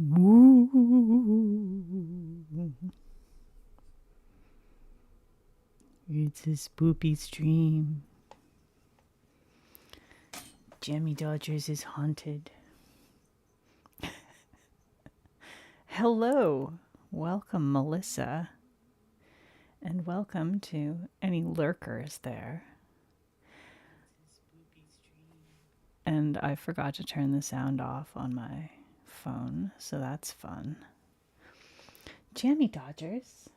Ooh, it's a spoopy stream. Jammy Dodgers is haunted. Hello, welcome Melissa, and welcome to any lurkers there. And I forgot to turn the sound off on my phone, so that's fun. Jammy Dodgers.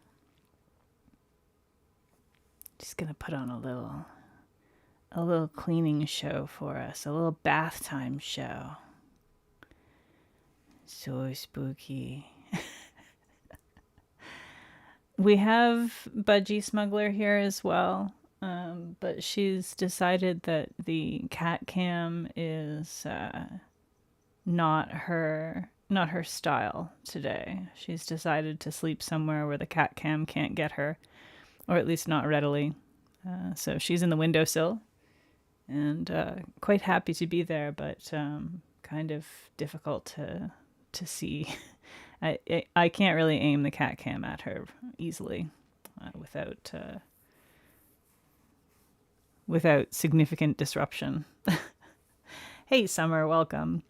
Just gonna put on a little cleaning show for us, a little bath time show. So spooky. We have Budgie Smuggler here as well, but she's decided that the cat cam is not her style today. She's decided to sleep somewhere where the cat cam can't get her, or at least not readily. So she's in the windowsill, and quite happy to be there, but kind of difficult to see. I can't really aim the cat cam at her easily without significant disruption. Hey, Summer, welcome.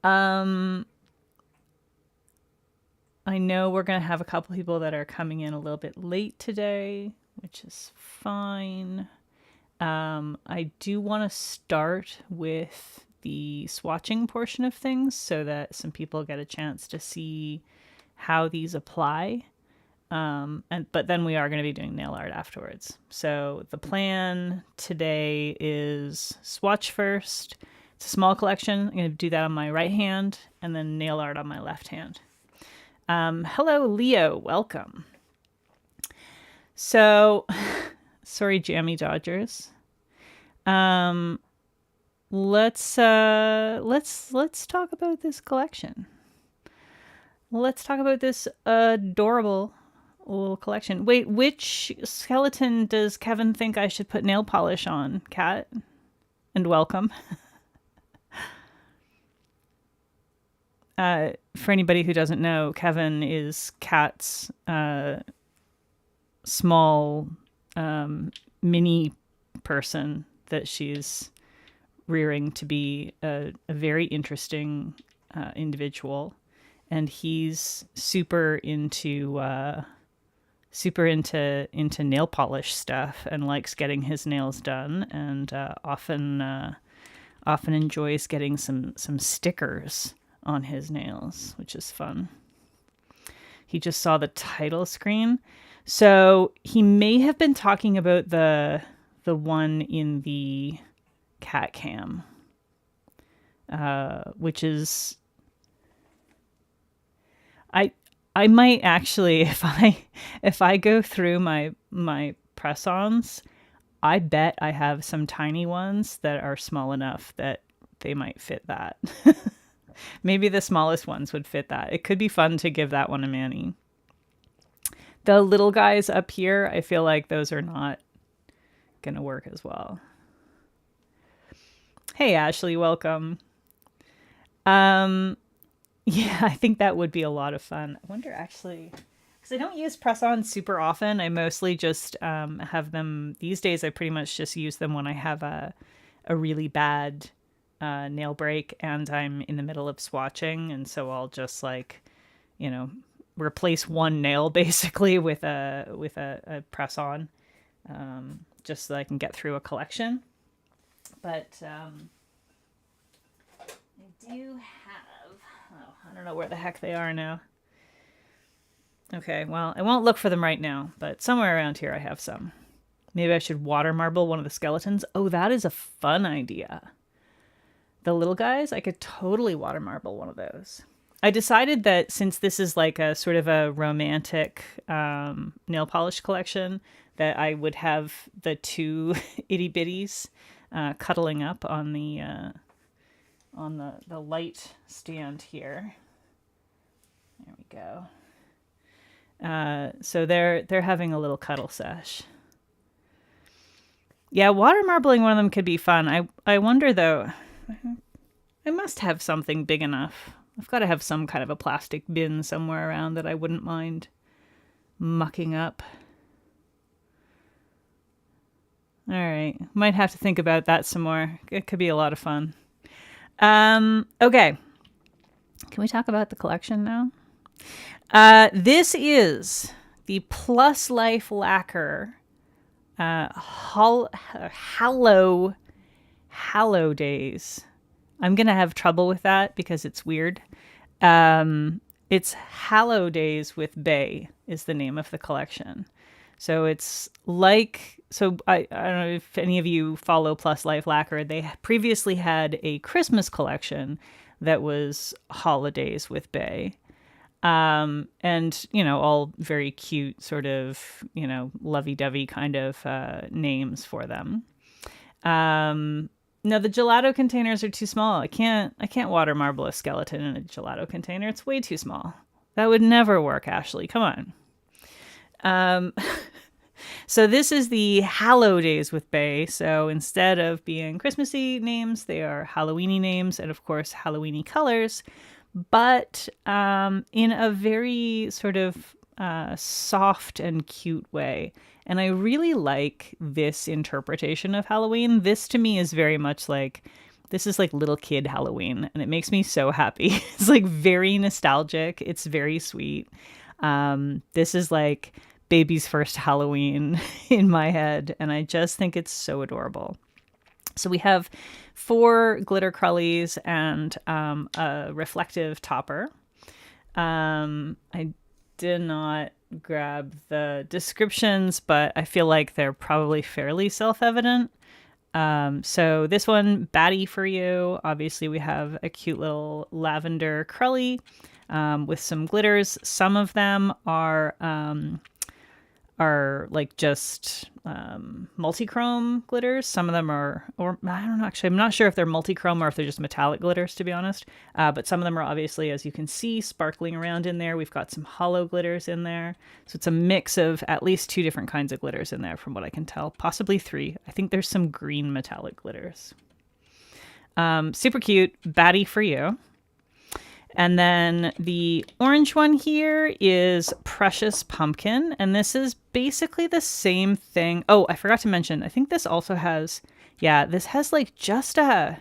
I know we're going to have a couple people that are coming in a little bit late today, which is fine. I do want to start with the swatching portion of things so that some people get a chance to see how these apply. But then we are going to be doing nail art afterwards. So the plan today is swatch first. It's a small collection. I'm going to do that on my right hand and then nail art on my left hand. Hello, Leo. Welcome. So, sorry, Jammy Dodgers. Let's talk about this collection. Let's talk about this adorable little collection. Wait, which skeleton does Kevin think I should put nail polish on, Kat? And welcome. For anybody who doesn't know, Kevin is Kat's small mini person that she's rearing to be a very interesting individual, and he's super into nail polish stuff and likes getting his nails done, and often enjoys getting some stickers on his nails, which is fun. He just saw the title screen, so he may have been talking about the one in the cat cam, which is I might actually, if I go through my press-ons, I bet I have some tiny ones that are small enough that they might fit that. Maybe the smallest ones would fit that. It could be fun to give that one a mani. The little guys up here, I feel like those are not gonna work as well. Hey, Ashley, welcome. Yeah, I think that would be a lot of fun. I wonder actually, because I don't use press-ons super often. I mostly just have them, these days I pretty much just use them when I have a really bad nail break and I'm in the middle of swatching, and so I'll just replace one nail basically with a press-on, just so I can get through a collection. But I do have, I don't know where the heck they are now. Okay, well, I won't look for them right now, but somewhere around here I have some. Maybe I should water marble one of the skeletons. Oh, that is a fun idea. The little guys, I could totally water marble one of those. I decided that since this is like a sort of a romantic nail polish collection, that I would have the two itty bitties cuddling up on the light stand here. There we go. So they're having a little cuddle sesh. Yeah, water marbling one of them could be fun. I wonder though, I must have something big enough I've got to have some kind of a plastic bin somewhere around that I wouldn't mind mucking up. All right. Might have to think about that some more. It could be a lot of fun. Okay. Can we talk about the collection now? This is the Plus Life Lacquer Hallowdays. I'm going to have trouble with that because it's weird. It's Hallowdays with Bae is the name of the collection. So it's like, so I don't know if any of you follow Plus Life Lacquer. They previously had a Christmas collection that was Hallowdays with Bae. And, you know, all very cute sort of, you know, lovey-dovey kind of names for them. No, the gelato containers are too small. I can't water marble a skeleton in a gelato container. It's way too small. That would never work, Ashley. Come on. So this is the Hallowdays with Bae. So instead of being Christmassy names, they are Halloweeny names, and of course Halloweeny colors, but in a very sort of soft and cute way. And I really like this interpretation of Halloween. This to me is very much like, this is like little kid Halloween, and it makes me so happy. It's like very nostalgic. It's very sweet. This is like baby's first Halloween in my head, and I just think it's so adorable. So we have 4 glitter crellies and a reflective topper. I did not grab the descriptions, but I feel like they're probably fairly self-evident. So this one, Batty For You. Obviously, we have a cute little lavender crelly with some glitters. Some of them are like just multi-chrome glitters. Some of them are, or I don't know, actually, I'm not sure if they're multi-chrome or if they're just metallic glitters, to be honest. But some of them are obviously, as you can see, sparkling around in there. We've got some holo glitters in there. So it's a mix of at least 2 different kinds of glitters in there from what I can tell, possibly 3. I think there's some green metallic glitters. Super cute, Batty For You. And then the orange one here is Precious Pumpkin. And this is basically the same thing. Oh, I forgot to mention, I think this also has, yeah, this has like just a,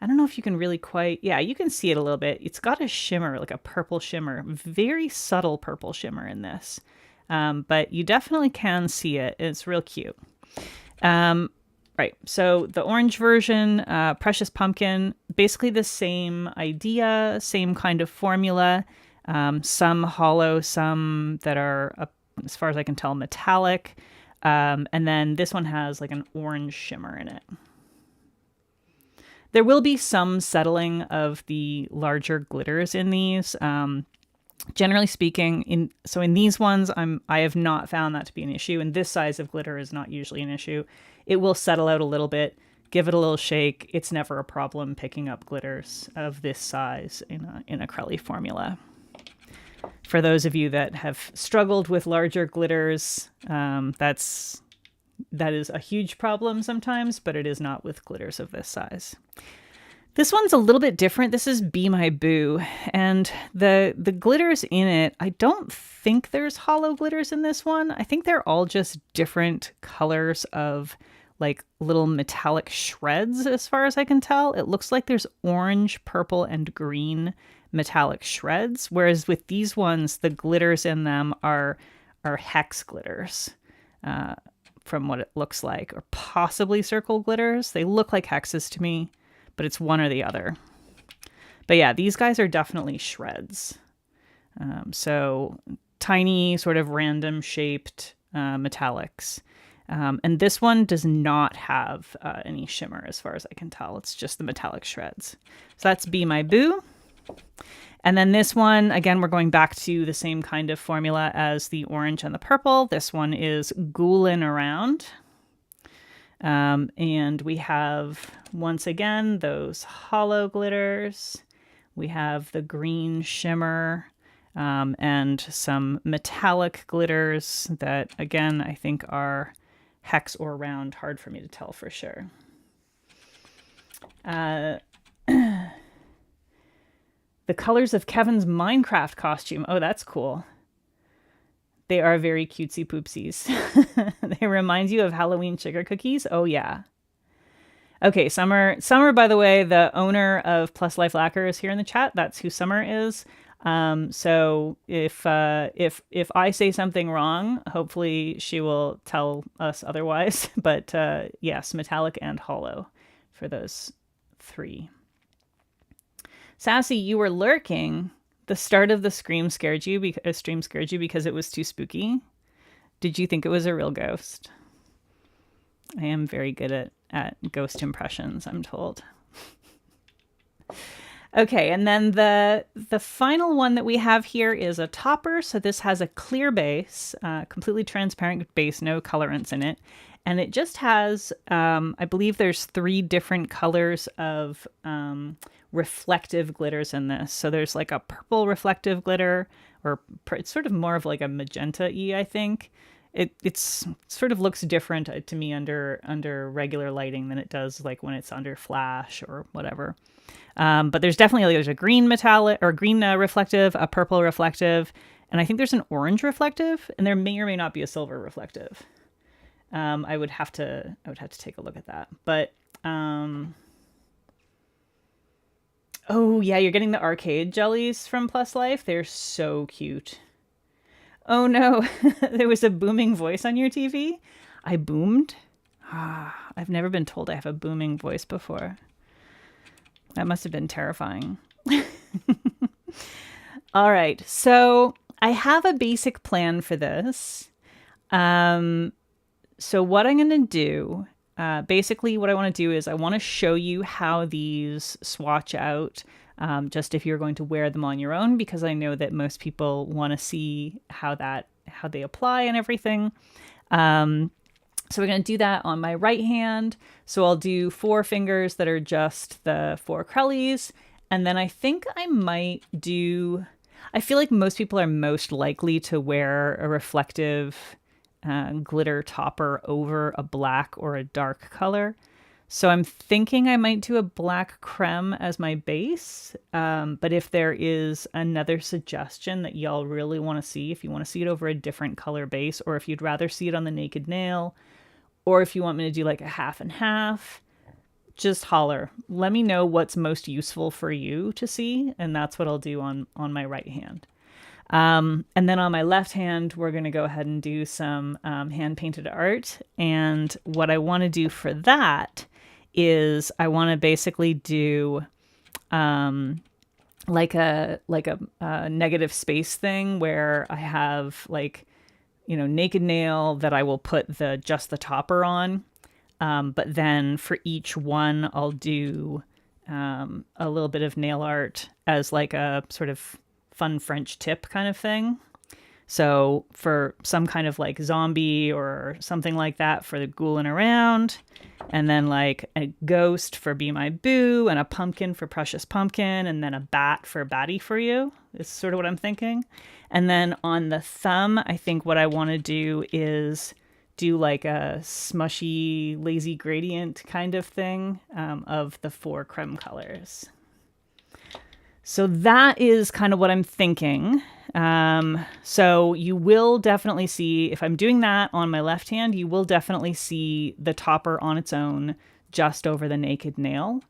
I don't know if you can really quite, yeah, you can see it a little bit. It's got a shimmer, like a purple shimmer, very subtle purple shimmer in this. But you definitely can see it. It's real cute. Right, so the orange version, Precious Pumpkin, basically the same idea, same kind of formula. Some hollow, some that are, as far as I can tell, metallic. And then this one has like an orange shimmer in it. There will be some settling of the larger glitters in these. Generally speaking, in these ones, I have not found that to be an issue, and this size of glitter is not usually an issue. It will settle out a little bit, give it a little shake. It's never a problem picking up glitters of this size in a crelly formula. For those of you that have struggled with larger glitters, that is a huge problem sometimes, but it is not with glitters of this size. This one's a little bit different. This is Be My Boo, and the glitters in it, I don't think there's hollow glitters in this one. I think they're all just different colors of like little metallic shreds as far as I can tell. It looks like there's orange, purple, and green metallic shreds, whereas with these ones, the glitters in them are hex glitters. From what it looks like, or possibly circle glitters. They look like hexes to me, but it's one or the other. But yeah, these guys are definitely shreds. So tiny, sort of random shaped metallics. And this one does not have any shimmer as far as I can tell. It's just the metallic shreds. So that's Be My Boo. And then this one, again, we're going back to the same kind of formula as the orange and the purple. This one is Ghoulin Around. And we have, once again, those hollow glitters. We have the green shimmer and some metallic glitters that, again, I think are hex or round. Hard for me to tell for sure. The colors of Kevin's Minecraft costume. Oh, that's cool. They are very cutesy poopsies. They remind you of Halloween sugar cookies. Oh, yeah. Okay, Summer, by the way, the owner of Plus Life Lacquer is here in the chat. That's who Summer is. So if I say something wrong, hopefully she will tell us otherwise. But yes, metallic and holo for those 3. Sassy, you were lurking. The start of the stream scared you because it was too spooky. Did you think it was a real ghost? I am very good at ghost impressions, I'm told. Okay, and then the final one that we have here is a topper. So this has a clear base, completely transparent base, no colorants in it. And it just has, I believe there's 3 different colors of reflective glitters in this. So there's like a purple reflective glitter, or it's sort of more of like a magenta-y, I think. It's sort of looks different to me under regular lighting than it does like when it's under flash or whatever. But there's definitely there's a green metallic or green reflective, a purple reflective, and I think there's an orange reflective, and there may or may not be a silver reflective. I would have to take a look at that. But oh yeah, you're getting the arcade jellies from Plus Life. They're so cute. Oh no, there was a booming voice on your TV? I boomed? I've never been told I have a booming voice before. That must have been terrifying. All right, so I have a basic plan for this. So what I'm going to do, basically what I want to do is I want to show you how these swatch out. Just if you're going to wear them on your own, because I know that most people want to see how they apply and everything. So we're going to do that on my right hand. So I'll do 4 fingers that are just the 4 crellies. And then I think I might do, I feel like most people are most likely to wear a reflective glitter topper over a black or a dark color. So I'm thinking I might do a black creme as my base. But if there is another suggestion that y'all really want to see, if you want to see it over a different color base, or if you'd rather see it on the naked nail, or if you want me to do like a half and half, just holler. Let me know what's most useful for you to see, and that's what I'll do on my right hand. And then on my left hand, we're going to go ahead and do some hand-painted art. And what I want to do for that is I want to basically do like a negative space thing where I have like, you know, naked nail that I will put just the topper on. But then for each one, I'll do a little bit of nail art as like a sort of fun French tip kind of thing. So for some kind of like zombie or something like that for the Ghoulin Around, and then like a ghost for Be My Boo, and a pumpkin for Precious Pumpkin, and then a bat for Batty For You is sort of what I'm thinking. And then on the thumb, I think what I want to do is do like a smushy, lazy gradient kind of thing of the 4 creme colors. So that is kind of what I'm thinking. So you will definitely see, if I'm doing that on my left hand, you will definitely see the topper on its own just over the naked nail.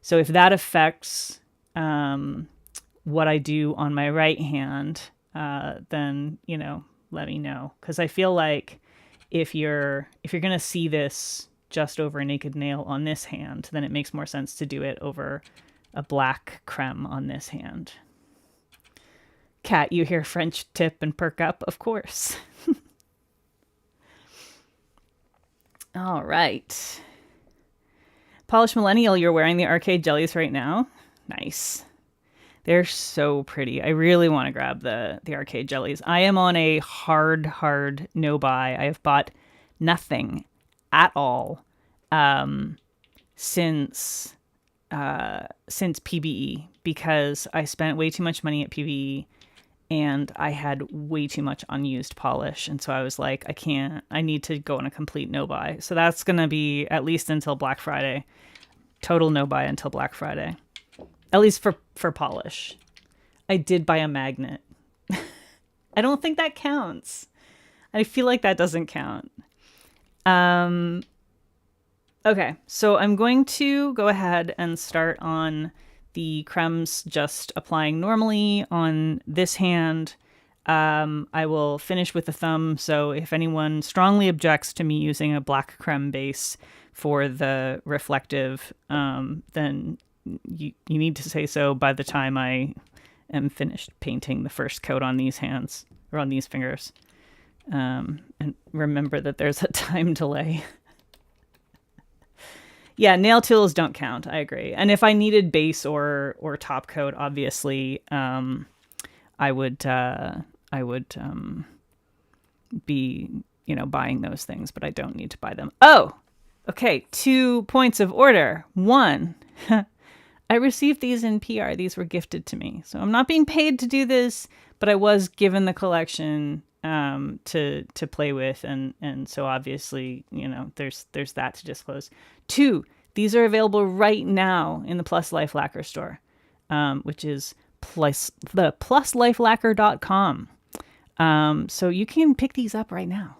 So if that affects what I do on my right hand, then, you know, let me know. Because I feel like if you're going to see this just over a naked nail on this hand, then it makes more sense to do it over a black creme on this hand. Kat, you hear French tip and perk up, of course. All right. Polished Millennial, you're wearing the arcade jellies right now. Nice. They're so pretty. I really want to grab the arcade jellies. I am on a hard no buy. I have bought nothing at all since PBE, because I spent way too much money at PBE and I had way too much unused polish. And so I was like, I need to go on a complete no buy. So that's going to be at least until Black Friday. Total no buy until Black Friday. At least for polish. I did buy a magnet. I don't think that counts. I feel like that doesn't count. Okay, so I'm going to go ahead and start on the cremes, just applying normally on this hand. I will finish with the thumb, so if anyone strongly objects to me using a black creme base for the reflective, then you need to say so by the time I am finished painting the first coat on these hands, or on these fingers. And remember that there's a time delay. Yeah, nail tools don't count. I agree. And if I needed base or top coat, obviously, I would be, buying those things, but I don't need to buy them. Oh, okay. 2 points of order. 1, I received these in PR. These were gifted to me, so I'm not being paid to do this, but I was given the collection to play with, and so obviously, there's that to disclose. 2, these are available right now in the Plus Life Lacquer store, which is the pluslifelacker.com. So you can pick these up right now,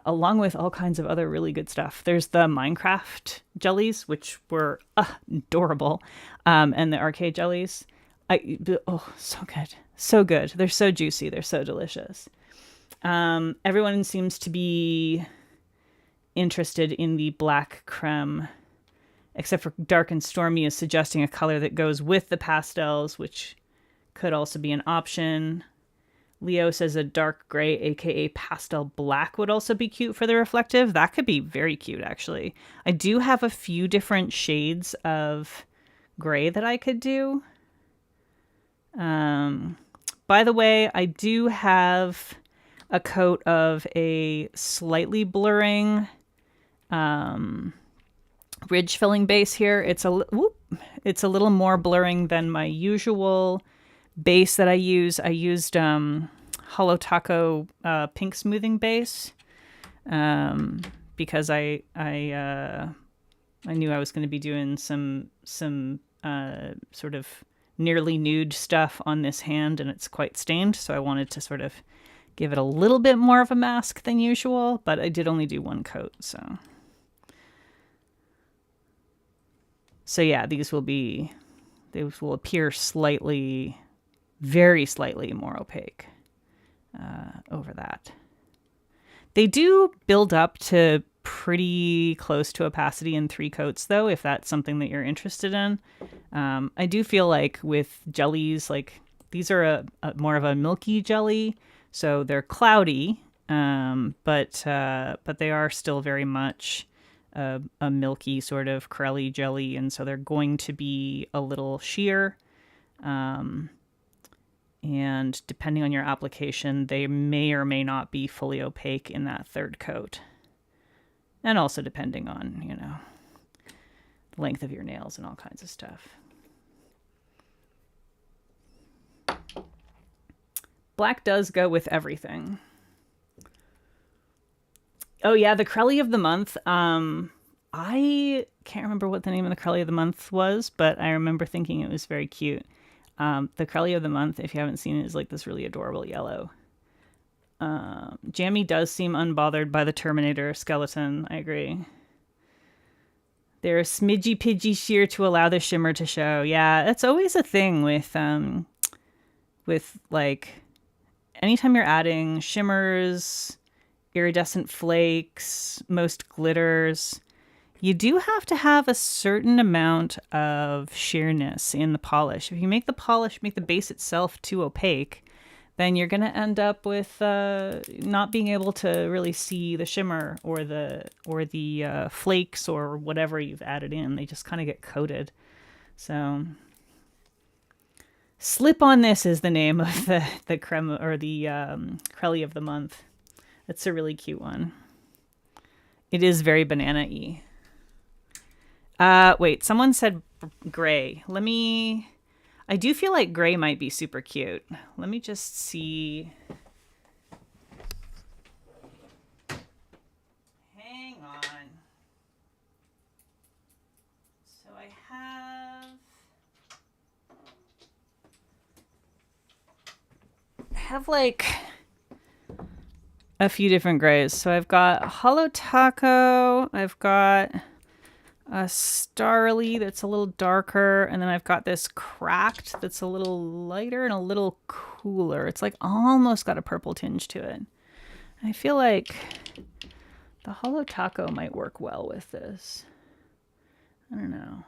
along with all kinds of other really good stuff. There's the Minecraft jellies, which were adorable, and the arcade jellies. So good. So good. They're so juicy. They're so delicious. Everyone seems to be interested in the black creme, except for Dark and Stormy is suggesting a color that goes with the pastels, which could also be an option. Leo says a dark gray, aka pastel black, would also be cute for the reflective. That could be very cute, actually. I do have a few different shades of gray that I could do. By the way, I do have a coat of a slightly blurring ridge filling base here. It's a little more blurring than my usual base that I use. I used Holo Taco pink smoothing base because I knew I was going to be doing some sort of nearly nude stuff on this hand, and it's quite stained, so I wanted to sort of give it a little bit more of a mask than usual, but I did only do 1 coat, so yeah, these will appear slightly, very slightly more opaque over that. They do build up to pretty close to opacity in 3 coats, though, if that's something that you're interested in. I do feel like with jellies, like these are a more of a milky jelly, so they're cloudy, but they are still very much a milky sort of crelly jelly, and so they're going to be a little sheer. And depending on your application, they may or may not be fully opaque in that 3rd coat. And also depending on, the length of your nails and all kinds of stuff. Black does go with everything. Oh yeah, the crelly of the month. I can't remember what the name of the crelly of the month was, but I remember thinking it was very cute. The crelly of the month, if you haven't seen it, is like this really adorable yellow. Jammy does seem unbothered by the Terminator skeleton. I agree. They're smidgy pidgy sheer to allow the shimmer to show. Yeah, that's always a thing with like anytime you're adding shimmers, iridescent flakes, most glitters, you do have to have a certain amount of sheerness in the polish. If you make the base itself too opaque, then you're going to end up with not being able to really see the shimmer or the flakes or whatever you've added in. They just kind of get coated. So Slip on This is the name of the creme or the crelly of the month. It's a really cute one. It is very banana-y. Wait, someone said gray. I do feel like gray might be super cute. Let me just see. Hang on. So I have have like a few different grays. So I've got Holo Taco, I've got a Starly that's a little darker, and then I've got this Cracked that's a little lighter and a little cooler. It's like almost got a purple tinge to it. I feel like the Holo Taco might work well with this. I don't know.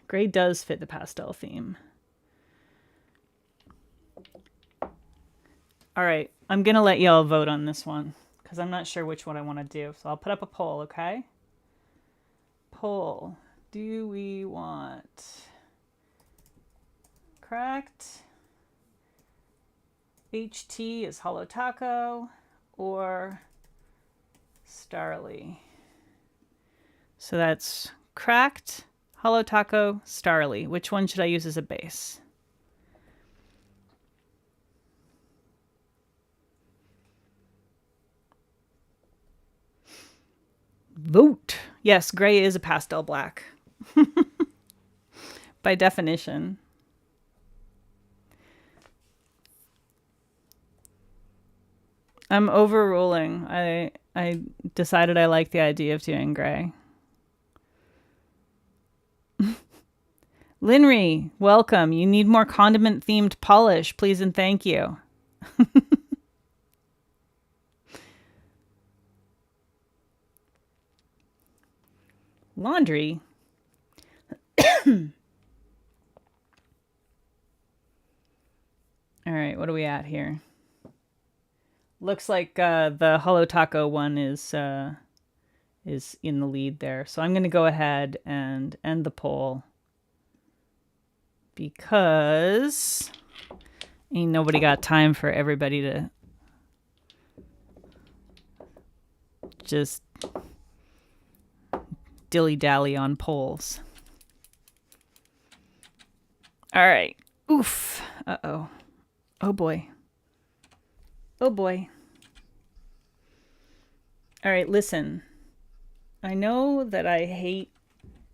Gray does fit the pastel theme. All right, I'm going to let y'all vote on this one because I'm not sure which one I want to do. So I'll put up a poll, okay? Poll. Do we want Cracked, HT is Holo Taco, or Starly? So that's Cracked, Holo Taco, Starly. Which one should I use as a base? Vote. Yes, gray is a pastel black. By definition. I'm overruling. I decided I like the idea of doing gray. Linry, welcome. You need more condiment themed polish, please and thank you. Laundry. All right, what are we at here? Looks like the Holo Taco one is in the lead there. So I'm going to go ahead and end the poll because ain't nobody got time for everybody to just dilly-dally on polls. All right. Oof. Uh-oh. Oh, boy. Oh, boy. All right, listen. I know that I hate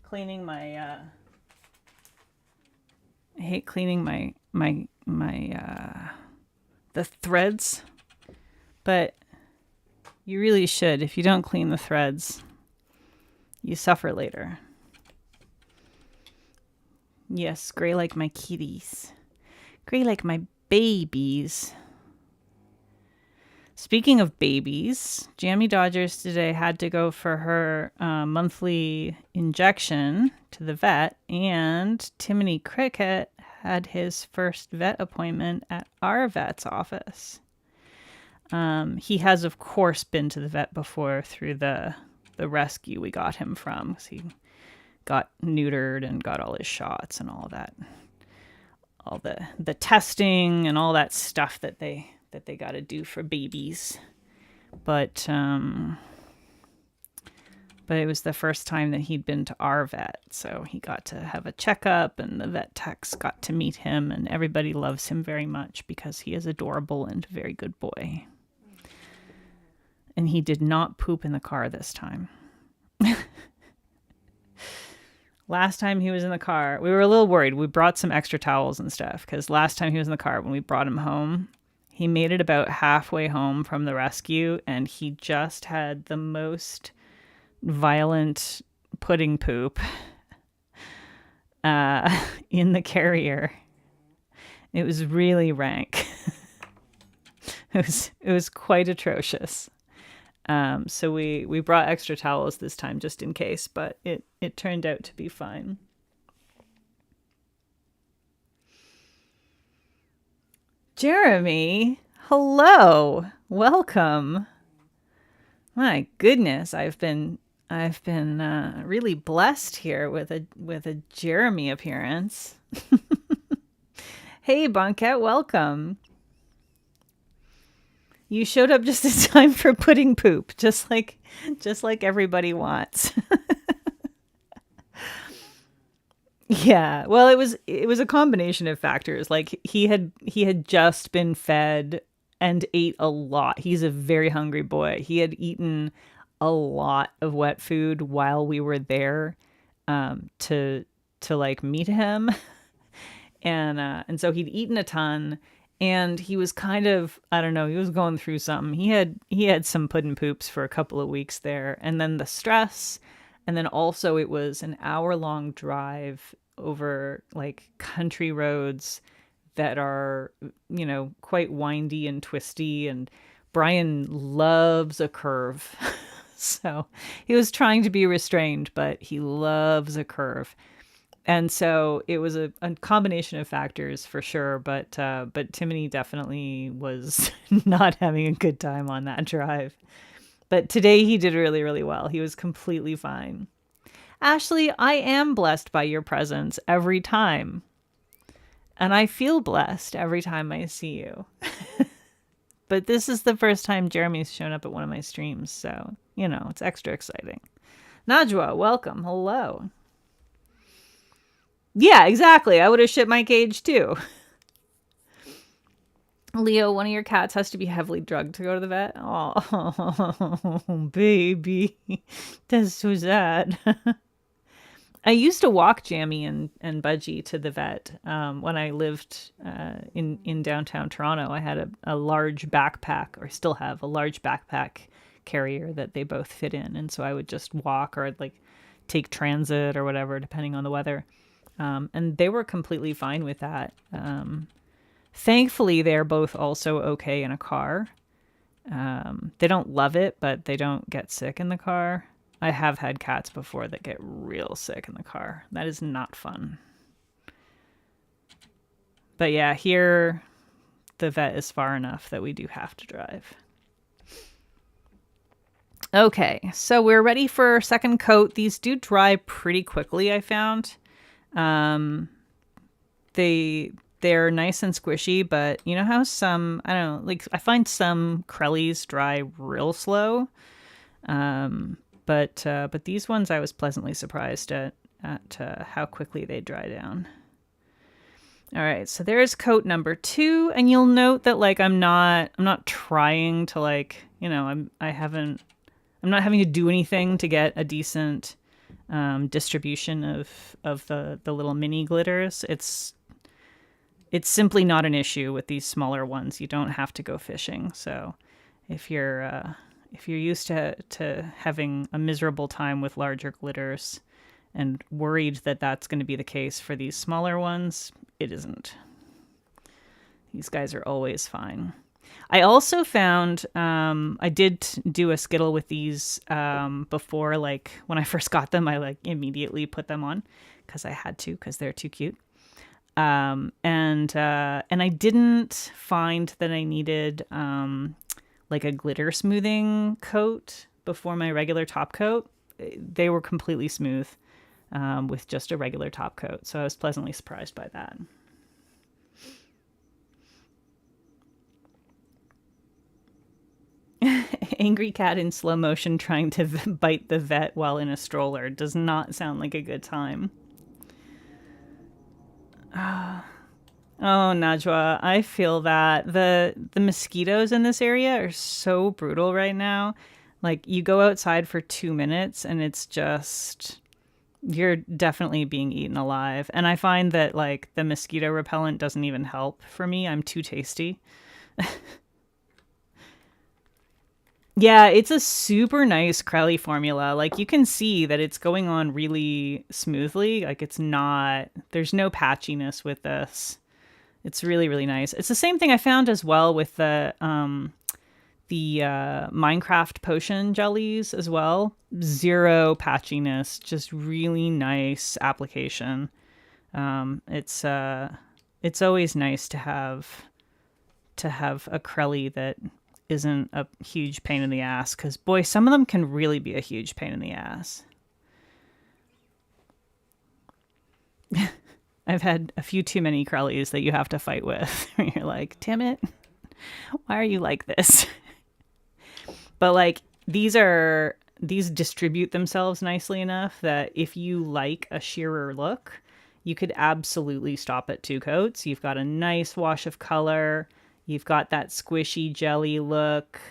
cleaning my the threads, but you really should. If you don't clean the threads, you suffer later. Yes, gray like my kitties. Gray like my babies. Speaking of babies, Jammy Dodgers today had to go for her monthly injection to the vet, and Timony Cricket had his first vet appointment at our vet's office. He has, of course, been to the vet before through the rescue we got him from, because he got neutered and got all his shots and all that, all the testing and all that stuff that they got to do for babies. But it was the first time that he'd been to our vet, so he got to have a checkup, and the vet techs got to meet him, and everybody loves him very much because he is adorable and a very good boy. And he did not poop in the car this time. Last time he was in the car, we were a little worried. We brought some extra towels and stuff, because last time he was in the car, when we brought him home, he made it about halfway home from the rescue, and he just had the most violent pudding poop in the carrier. It was really rank. It was quite atrocious. So we brought extra towels this time just in case, but it turned out to be fine. Jeremy, hello, welcome. My goodness, I've been really blessed here with a Jeremy appearance. Hey, Bonket, welcome. You showed up just in time for pudding poop, just like everybody wants. Yeah, well, it was a combination of factors. Like he had just been fed and ate a lot. He's a very hungry boy. He had eaten a lot of wet food while we were there to like meet him, and so he'd eaten a ton, And he was kind of, I don't know, he was going through something. He had some puddin' poops for a couple of weeks there, and then the stress, and then also it was an hour-long drive over like country roads that are, quite windy and twisty, and Brian loves a curve. So he was trying to be restrained, but he loves a curve. And so it was a combination of factors for sure, but Timony definitely was not having a good time on that drive. But today he did really, really well. He was completely fine. Ashley, I am blessed by your presence every time. And I feel blessed every time I see you. But this is the first time Jeremy's shown up at one of my streams, so, it's extra exciting. Najwa, welcome. Hello. Yeah, exactly. I would have shit my cage too. Leo, one of your cats has to be heavily drugged to go to the vet. Oh, baby. That's so sad. I used to walk Jammy and Budgie to the vet when I lived in downtown Toronto. I had a large backpack, or still have a large backpack carrier that they both fit in. And so I would just walk, or I'd like take transit or whatever, depending on the weather. And they were completely fine with that. Thankfully, they're both also okay in a car. They don't love it, but they don't get sick in the car. I have had cats before that get real sick in the car. That is not fun. But yeah, here the vet is far enough that we do have to drive. Okay, so we're ready for our second coat. These do dry pretty quickly, I found. They're nice and squishy, but you know how some, I don't know, like I find some crellies dry real slow. But these ones I was pleasantly surprised at how quickly they dry down. All right, so there's coat number 2, and you'll note that like I'm not trying to like, I'm not having to do anything to get a decent distribution of the little mini glitters. It's simply not an issue with these smaller ones. You don't have to go fishing. So if you're used to having a miserable time with larger glitters and worried that that's going to be the case for these smaller ones, it isn't. These guys are always fine. I also found, I did do a Skittle with these before, like when I first got them, I like immediately put them on because I had to, because they're too cute. And I didn't find that I needed like a glitter smoothing coat before my regular top coat. They were completely smooth with just a regular top coat. So I was pleasantly surprised by that. Angry cat in slow motion trying to bite the vet while in a stroller does not sound like a good time. Oh, Najwa, I feel that. The mosquitoes in this area are so brutal right now. Like, you go outside for 2 minutes and it's just, you're definitely being eaten alive. And I find that, like, the mosquito repellent doesn't even help for me. I'm too tasty. Yeah, it's a super nice crelly formula. Like, you can see that it's going on really smoothly. Like, it's not, there's no patchiness with this. It's really, really nice. It's the same thing I found as well with the Minecraft potion jellies as well. Zero patchiness, just really nice application. It's always nice to have a crelly that isn't a huge pain in the ass, because boy, some of them can really be a huge pain in the ass. I've had a few too many crellies that you have to fight with. You're like, damn it, why are you like this? But like, these distribute themselves nicely enough that if you like a sheerer look, you could absolutely stop at 2 coats. You've got a nice wash of color. You've got that squishy jelly look.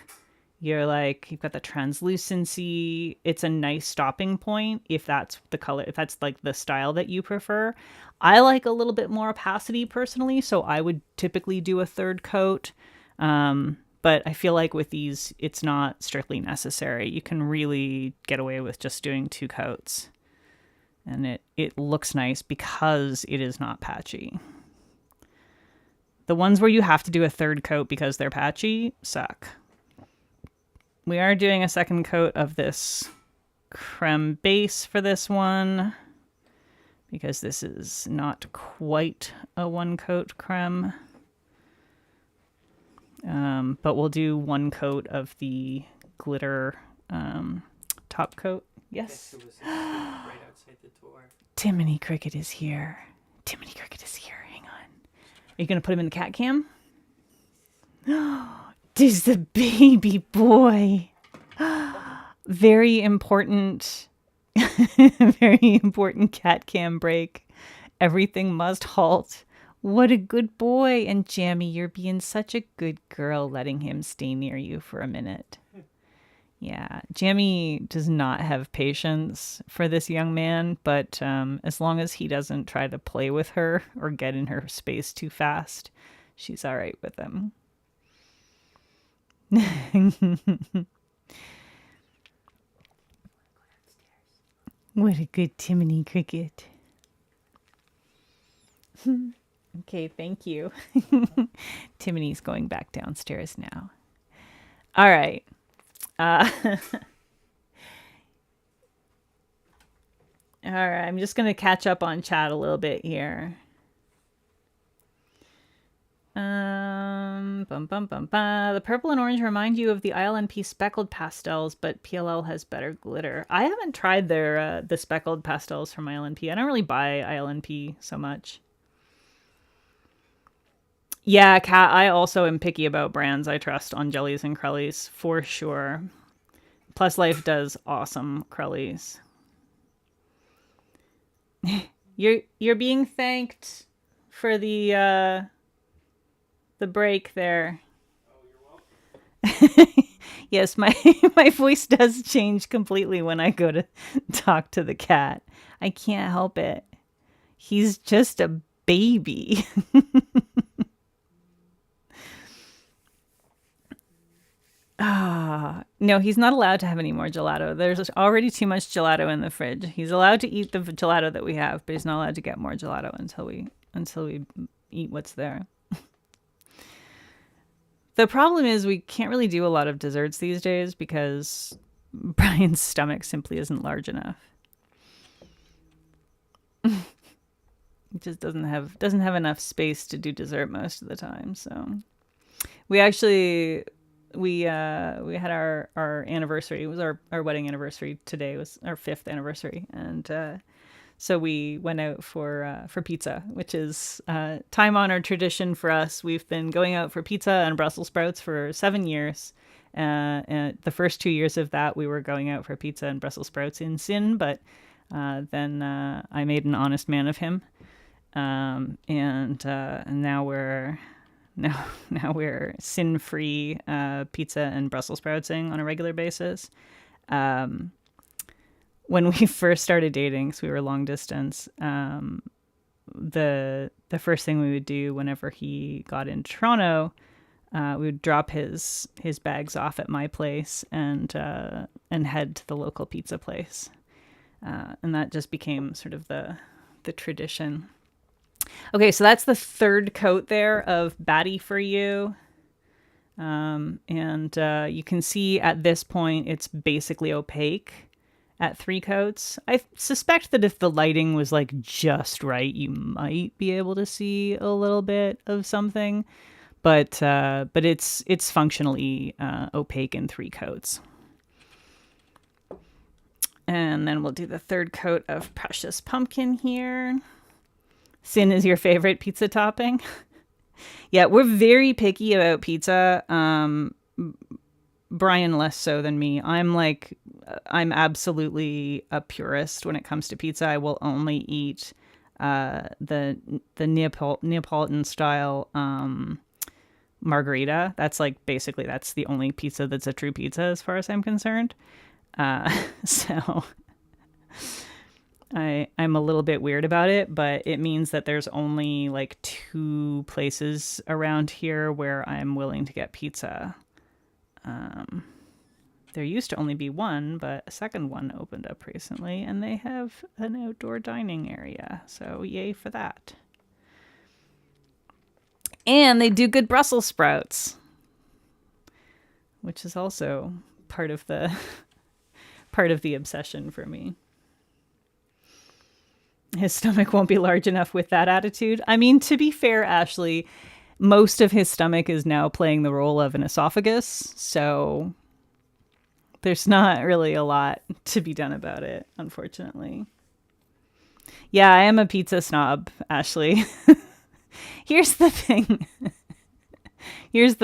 You've got the translucency. It's a nice stopping point if that's the color, if that's like the style that you prefer. I like a little bit more opacity personally, so I would typically do a third coat. But I feel like with these, it's not strictly necessary. You can really get away with just doing 2 coats. And it looks nice because it is not patchy. The ones where you have to do a third coat because they're patchy suck. We are doing a second coat of this creme base for this one because this is not quite a 1-coat creme. But we'll do 1 coat of the glitter top coat. Yes. Right outside the door. Timony Cricket is here. Timony Cricket is here. Hang on. Are you going to put him in the cat cam? This is the baby boy. Very important. Very important cat cam break. Everything must halt. What a good boy. And Jammy, you're being such a good girl letting him stay near you for a minute. Yeah, Jammy does not have patience for this young man, but as long as he doesn't try to play with her or get in her space too fast, she's all right with him. What a good Timony Cricket. Okay, thank you. Timony's going back downstairs now. All right. All right, I'm just going to catch up on chat a little bit here. The purple and orange remind you of the ILNP speckled pastels, but PLL has better glitter. I haven't tried their the speckled pastels from ILNP. I don't really buy ILNP so much. Yeah, Kat, I also am picky about brands I trust on jellies and crellies, for sure. Plus Life does awesome crellies. You're being thanked for the break there. Oh, you're welcome. Yes, my voice does change completely when I go to talk to the cat. I can't help it. He's just a baby. No, he's not allowed to have any more gelato. There's already too much gelato in the fridge. He's allowed to eat the gelato that we have, but he's not allowed to get more gelato until we eat what's there. The problem is we can't really do a lot of desserts these days because Brian's stomach simply isn't large enough. It just doesn't have enough space to do dessert most of the time. So we actually we had our anniversary. It was our wedding anniversary today. It was our 5th anniversary, and so we went out for pizza, which is time-honored tradition for us. We've been going out for pizza and Brussels sprouts for 7 years. And the first 2 years of that, we were going out for pizza and Brussels sprouts in sin, but then I made an honest man of him, and now we're sin-free pizza and Brussels sproutsing on a regular basis. When we first started dating, so we were long distance, the first thing we would do whenever he got into Toronto, we would drop his bags off at my place and head to the local pizza place, and that just became sort of the tradition. Okay, so that's the 3rd coat there of Batty For You. And you can see at this point it's basically opaque at 3 coats. I suspect that if the lighting was like just right, you might be able to see a little bit of something, but it's functionally opaque in 3 coats. And then we'll do the 3rd coat of Precious Pumpkin here. Sin is your favorite pizza topping? Yeah, we're very picky about pizza. Brian less so than me. I'm absolutely a purist when it comes to pizza. I will only eat the Neapolitan style margarita. That's like basically that's the only pizza that's a true pizza as far as I'm concerned. So I'm a little bit weird about it, but it means that there's only like 2 places around here where I'm willing to get pizza. There used to only be one, but a second one opened up recently, and they have an outdoor dining area. So yay for that. And they do good Brussels sprouts, which is also part of the obsession for me. His stomach won't be large enough with that attitude. I mean, to be fair, Ashley, most of his stomach is now playing the role of an esophagus, so there's not really a lot to be done about it, unfortunately. Yeah, I am a pizza snob, Ashley. Here's the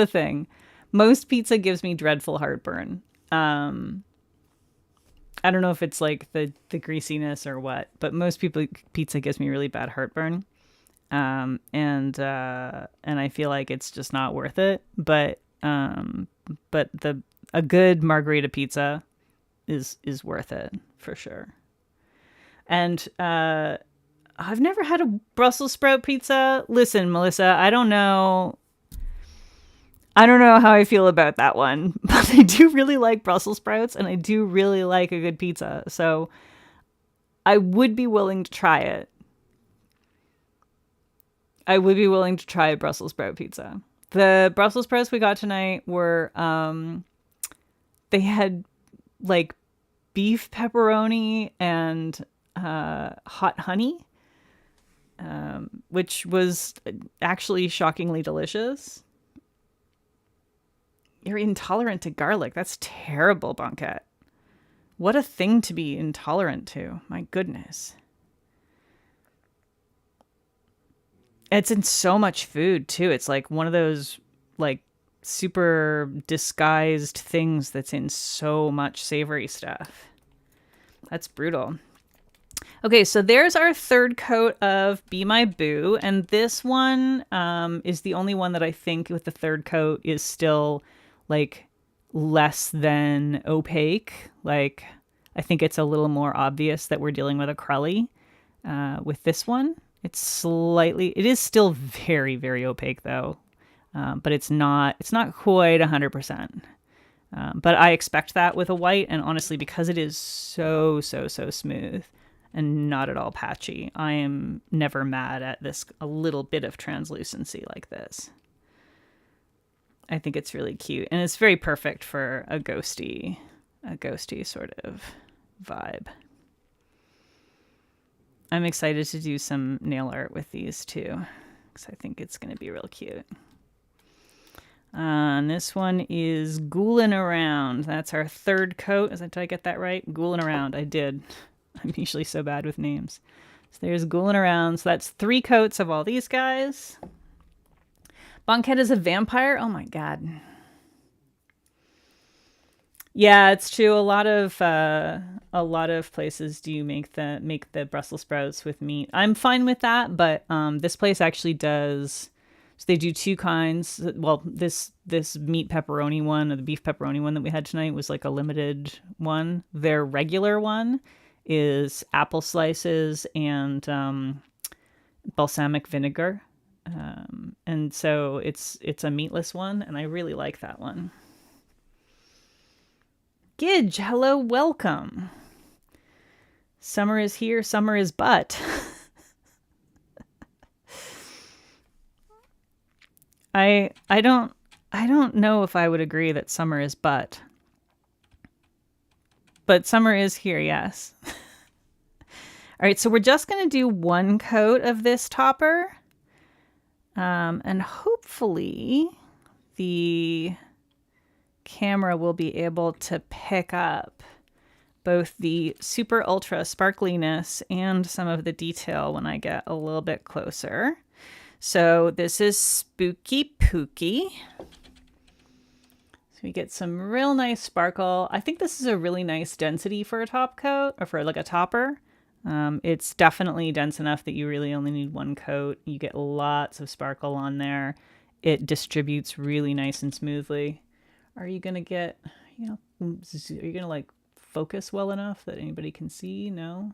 thing. Most pizza gives me dreadful heartburn. I don't know if it's like the greasiness or what, but most pizza gives me really bad heartburn. And I feel like it's just not worth it. But a good margarita pizza is worth it for sure. And I've never had a Brussels sprout pizza. Listen, Melissa, I don't know how I feel about that one, but I do really like Brussels sprouts and I do really like a good pizza. So I would be willing to try it. I would be willing to try a Brussels sprout pizza. The Brussels sprouts we got tonight were, they had like beef pepperoni and hot honey, which was actually shockingly delicious. You're intolerant to garlic. That's terrible, Bonket. What a thing to be intolerant to. My goodness. It's in so much food, too. It's like one of those, like, super disguised things that's in so much savory stuff. That's brutal. Okay, so there's our third coat of Be My Boo. And this one is the only one that I think with the third coat is still, like, less than opaque. Like, I think it's a little more obvious that we're dealing with a crelly with this one. It is still very, very opaque though, but it's not quite 100%. But I expect that with a white, and honestly, because it is so smooth and not at all patchy, I am never mad at a little bit of translucency like this. I think it's really cute, and it's very perfect for a ghosty sort of vibe. I'm excited to do some nail art with these too, because I think it's going to be real cute. And this one is Ghoulin Around. That's our third coat. Did I get that right? Ghoulin Around. I did. I'm usually so bad with names. So there's Ghoulin Around. So that's 3 coats of all these guys. Bonket is a vampire. Oh my god. Yeah, it's true. A lot of places do make the Brussels sprouts with meat. I'm fine with that, but this place actually does. So they do 2 kinds. Well, this meat pepperoni one, or the beef pepperoni one that we had tonight, was like a limited one. Their regular one is apple slices and balsamic vinegar, and so it's a meatless one, and I really like that one. Gidge, hello, welcome. Summer is here, summer is but. I don't know if I would agree that summer is but summer is here, yes. All right, so we're just going to do 1 coat of this topper. And hopefully the camera will be able to pick up both the super ultra sparkliness and some of the detail when I get a little bit closer. So this is Spooky Pookie. So we get some real nice sparkle. I think this is a really nice density for a top coat, or for like a topper. It's definitely dense enough that you really only need 1 coat. You get lots of sparkle on there. it distributes really nice and smoothly. Are you going to get, are you going to like focus well enough that anybody can see? No?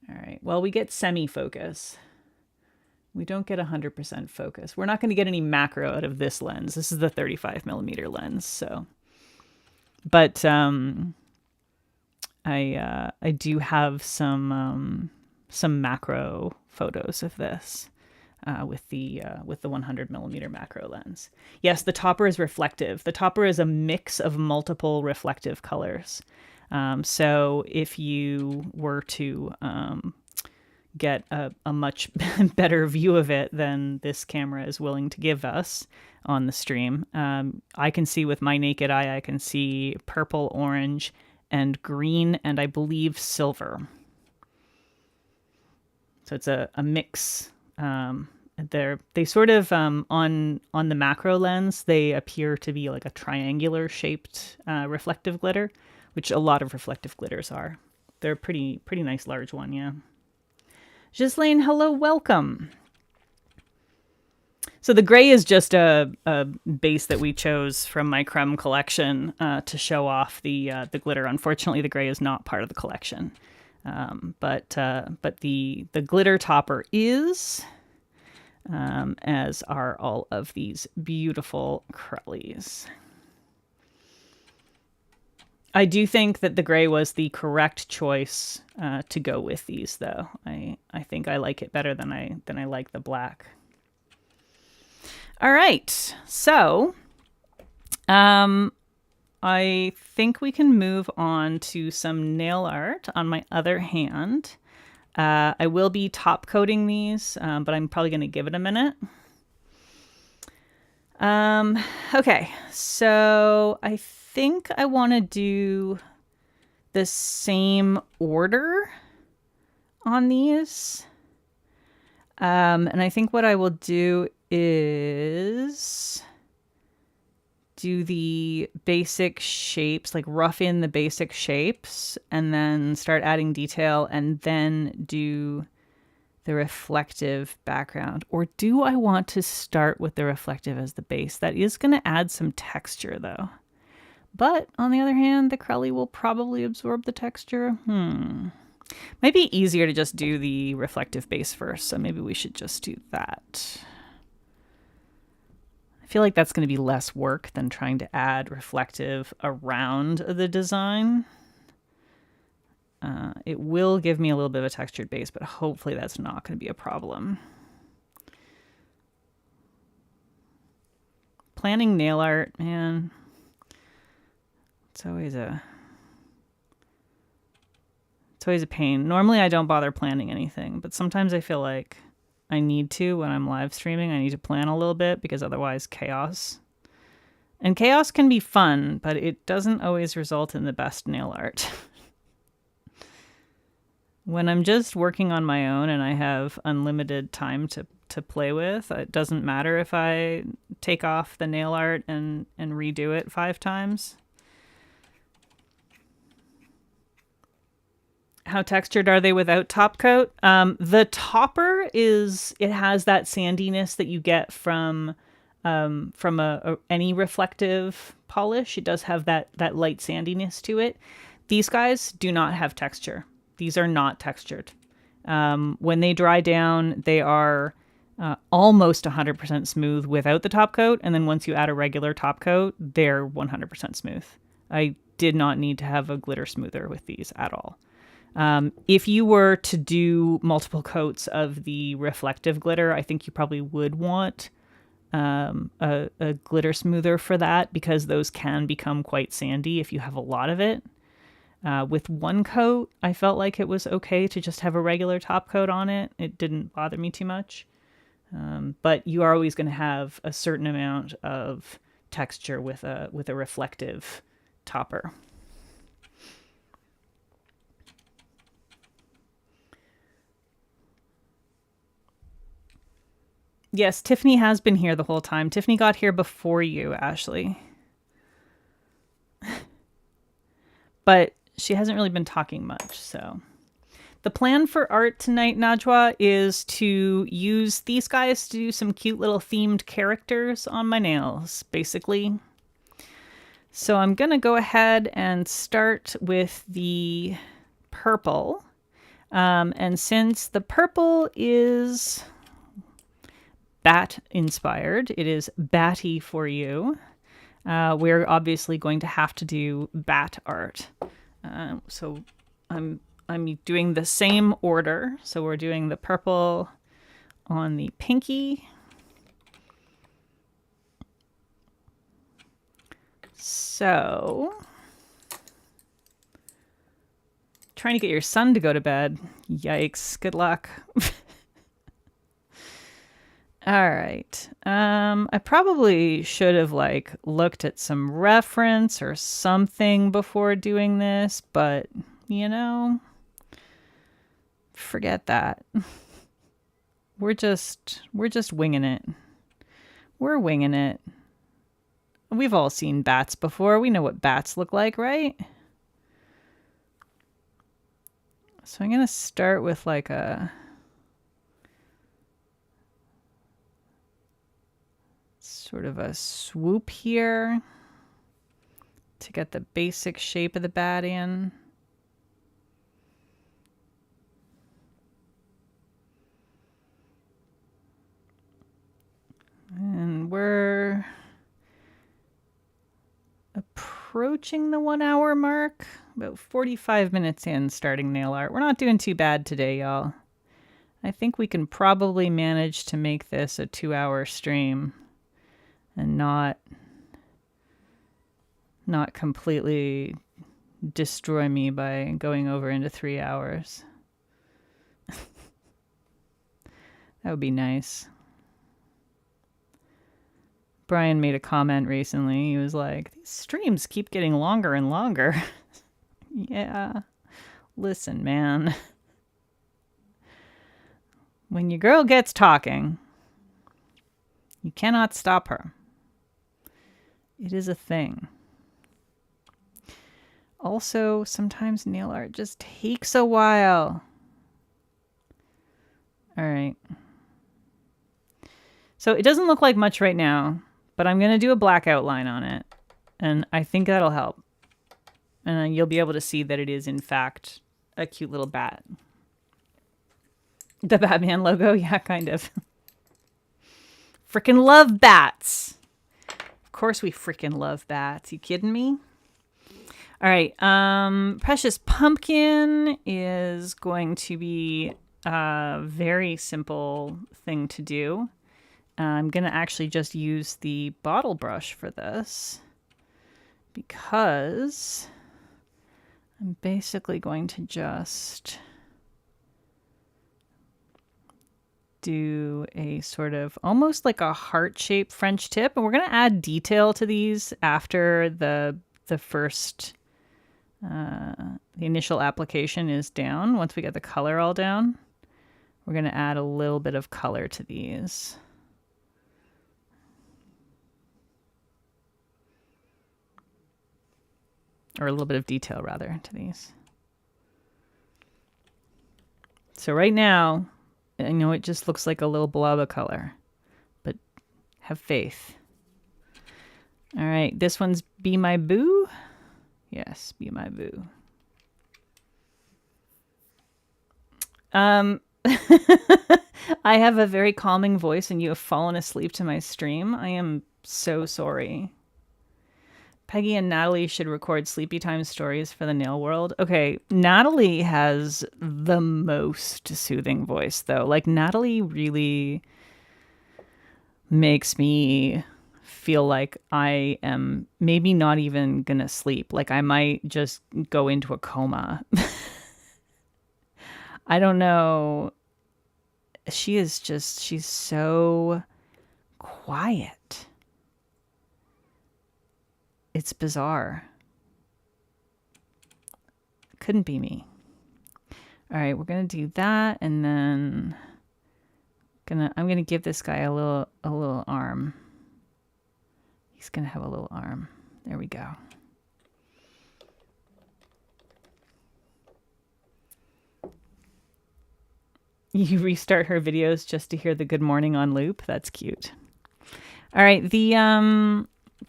All right. Well, we get semi-focus. We don't get 100% focus. We're not going to get any macro out of this lens. This is the 35mm lens, so. But I do have some macro photos of this with the 100mm macro lens. Yes, the topper is reflective. The topper is a mix of multiple reflective colors. So if you were to get a much better view of it than this camera is willing to give us on the stream, I can see with my naked eye, I can see purple, orange, and green, and I believe silver. So it's a mix. They sort of on the macro lens, they appear to be like a triangular shaped reflective glitter, which a lot of reflective glitters are. They're a pretty nice large one, yeah. Ghislaine, hello, welcome. So the gray is just a base that we chose from my creme collection to show off the glitter. Unfortunately, the gray is not part of the collection, but the glitter topper is, as are all of these beautiful crellies. I do think that the gray was the correct choice to go with these, though. I think I like it better than I like the black. All right, so I think we can move on to some nail art on my other hand. I will be top coating these, but I'm probably going to give it a minute. Okay, so I think I want to do the same order on these. And I think what I will do is do the basic shapes, like rough in the basic shapes, and then start adding detail, and then do the reflective background. Or do I want to start with the reflective as the base? That is going to add some texture, though. But on the other hand, the crelly will probably absorb the texture. Might be easier to just do the reflective base first, so maybe we should just do that. I feel like that's going to be less work than trying to add reflective around the design. It will give me a little bit of a textured base, but hopefully that's not going to be a problem. Planning nail art, man. It's always a pain. Normally I don't bother planning anything, but sometimes I feel like I need to when I'm live streaming. I need to plan a little bit because otherwise chaos. And chaos can be fun, but it doesn't always result in the best nail art. When I'm just working on my own and I have unlimited time to play with, it doesn't matter if I take off the nail art and redo it 5 times. How textured are they without top coat? The topper it has that sandiness that you get from any reflective polish. It does have that light sandiness to it. These guys do not have texture. These are not textured. When they dry down, they are almost 100% smooth without the top coat. And then once you add a regular top coat, they're 100% smooth. I did not need to have a glitter smoother with these at all. If you were to do multiple coats of the reflective glitter, I think you probably would want a glitter smoother for that, because those can become quite sandy if you have a lot of it. With one coat, I felt like it was okay to just have a regular top coat on it. It didn't bother me too much. But you are always going to have a certain amount of texture with a reflective topper. Yes, Tiffany has been here the whole time. Tiffany got here before you, Ashley. But she hasn't really been talking much, so. The plan for art tonight, Najwa, is to use these guys to do some cute little themed characters on my nails, basically. So I'm going to go ahead and start with the purple. And since the purple is bat inspired, it is Batty For You. We're obviously going to have to do bat art. So I'm doing the same order. So we're doing the purple on the pinky. So, trying to get your son to go to bed. Yikes. Good luck. All right. I probably should have looked at some reference or something before doing this, but forget that. We're just winging it. We're winging it. We've all seen bats before. We know what bats look like, right? So I'm going to start with a sort of a swoop here to get the basic shape of the bat in. And we're approaching the 1 hour mark, about 45 minutes in starting nail art. We're not doing too bad today, y'all. I think we can probably manage to make this a 2-hour stream and not completely destroy me by going over into 3 hours. That would be nice. Brian made a comment recently. He was like, these streams keep getting longer and longer. Yeah. Listen, man. When your girl gets talking, you cannot stop her. It is a thing. Also, sometimes nail art just takes a while. All right. So it doesn't look like much right now, but I'm going to do a black outline on it. And I think that'll help. And you'll be able to see that it is, in fact, a cute little bat. The Batman logo? Yeah, kind of. Frickin' love bats. Of course we frickin' love bats. You kidding me? All right. Precious Pumpkin is going to be a very simple thing to do. I'm going to actually just use the bottle brush for this because I'm basically going to just do a sort of almost like a heart-shaped French tip. And we're going to add detail to these after the first, the initial application is down. Once we get the color all down, we're going to add a little bit of color to these. Or a little bit of detail, rather, to these. So right now, I know it just looks like a little blob of color, but have faith. All right, this one's Be My Boo. Yes, Be My Boo. I have a very calming voice and you have fallen asleep to my stream. I am so sorry. Peggy and Natalie should record sleepy time stories for the nail world. Okay, Natalie has the most soothing voice, though. Like, Natalie really makes me feel like I am maybe not even gonna sleep. Like, I might just go into a coma. I don't know. She's so quiet. It's bizarre. Couldn't be me. All right, we're gonna do that, and then I'm gonna give this guy a little arm. He's gonna have a little arm. There we go. You restart her videos just to hear the good morning on loop. That's cute. All right, the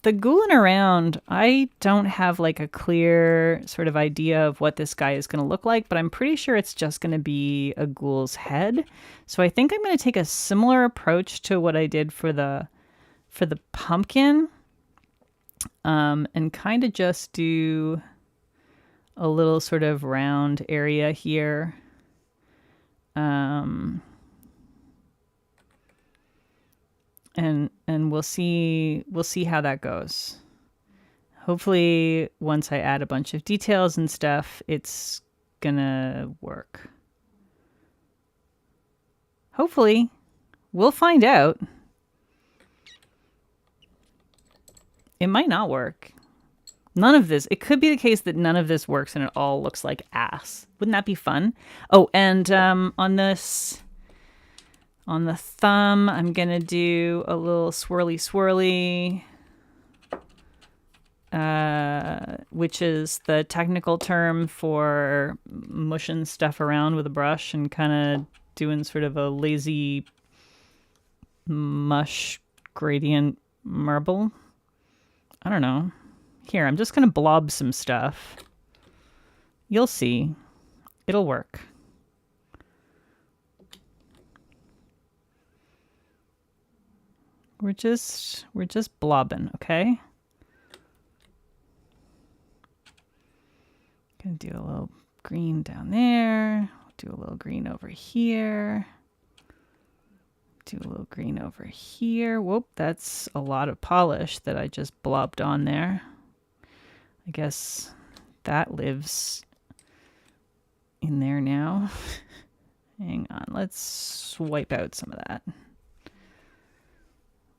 Ghoulin Around, I don't have like a clear sort of idea of what this guy is going to look like, but I'm pretty sure it's just going to be a ghoul's head. So I think I'm going to take a similar approach to what I did for the pumpkin, and kind of just do a little sort of round area here. And we'll see how that goes. Hopefully once I add a bunch of details and stuff, it's gonna work. Hopefully. We'll find out. It might not work. None of this. It could be the case that none of this works and it all looks like ass. Wouldn't that be fun? Oh, and on this, on the thumb, I'm going to do a little swirly swirly, which is the technical term for mushing stuff around with a brush and kind of doing sort of a lazy mush gradient marble. I don't know. Here, I'm just going to blob some stuff. You'll see. It'll work. We're just blobbing, okay? Gonna do a little green down there. Do a little green over here. Do a little green over here. Whoop, that's a lot of polish that I just blobbed on there. I guess that lives in there now. Hang on, let's swipe out some of that.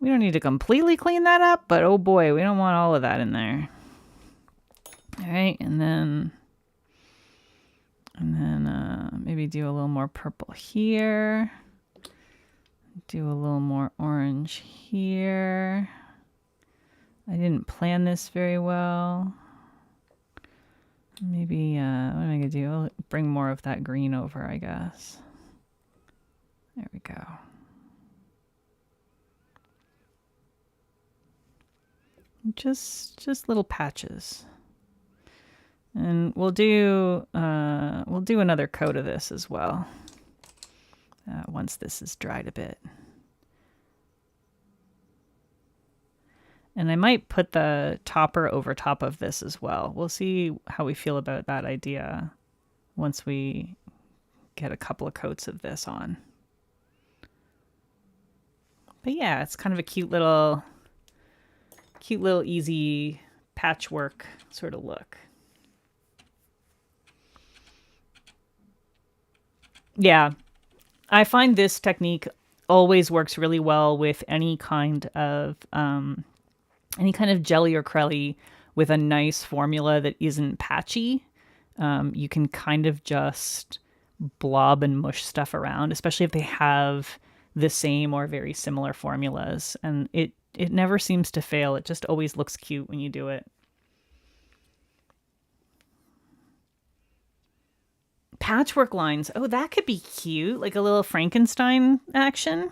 We don't need to completely clean that up, but oh boy, we don't want all of that in there. All right, and then maybe do a little more purple here. Do a little more orange here. I didn't plan this very well. Maybe, what am I going to do? I'll bring more of that green over, I guess. There we go. Just little patches. And we'll do another coat of this as well. Once this is dried a bit. And I might put the topper over top of this as well. We'll see how we feel about that idea once we get a couple of coats of this on. But yeah, it's kind of a cute little easy patchwork sort of look. Yeah, I find this technique always works really well with any kind of jelly or crelly with a nice formula that isn't patchy. You can kind of just blob and mush stuff around, especially if they have the same or very similar formulas. And it never seems to fail. It just always looks cute when you do it. Patchwork lines. Oh, that could be cute. Like a little Frankenstein action.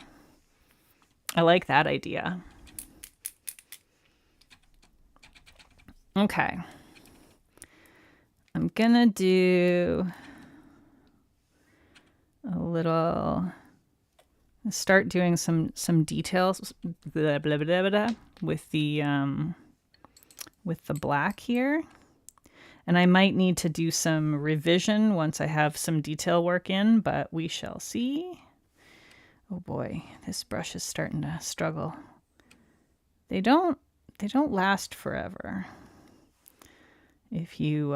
I like that idea. Okay. I'm gonna do a little, start doing some details blah, blah, blah, blah, with the black here. And I might need to do some revision once I have some detail work in, but we shall see. Oh boy, this brush is starting to struggle. They don't last forever. If you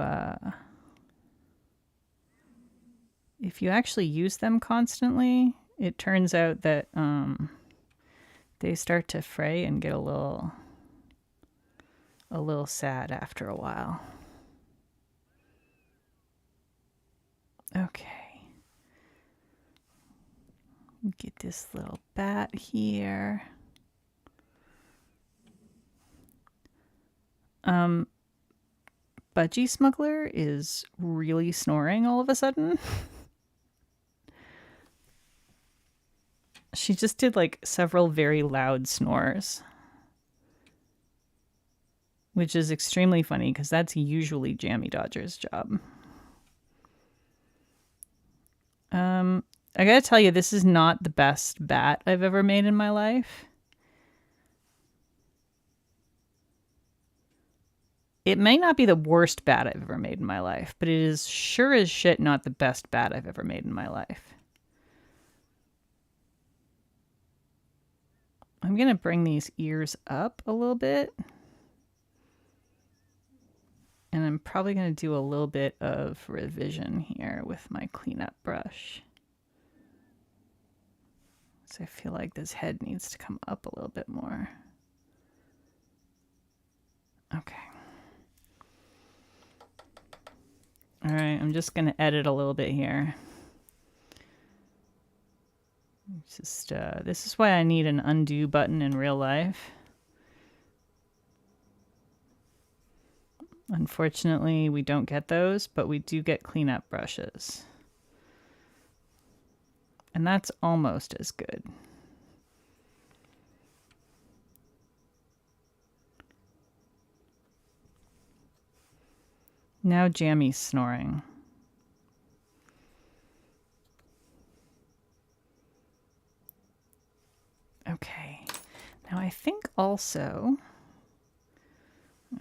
actually use them constantly, it turns out that they start to fray and get a little sad after a while. Okay. Get this little bat here. Budgie Smuggler is really snoring all of a sudden. She just did like several very loud snores, which is extremely funny because that's usually Jammy Dodger's job. I gotta tell you, this is not the best bat I've ever made in my life. It may not be the worst bat I've ever made in my life, but it is sure as shit not the best bat I've ever made in my life. I'm gonna bring these ears up a little bit. And I'm probably gonna do a little bit of revision here with my cleanup brush. So I feel like this head needs to come up a little bit more. Okay. All right, I'm just gonna edit a little bit here. Just this is why I need an undo button in real life. Unfortunately, we don't get those, but we do get cleanup brushes. And that's almost as good. Now Jammy's snoring. Okay. Now I think also...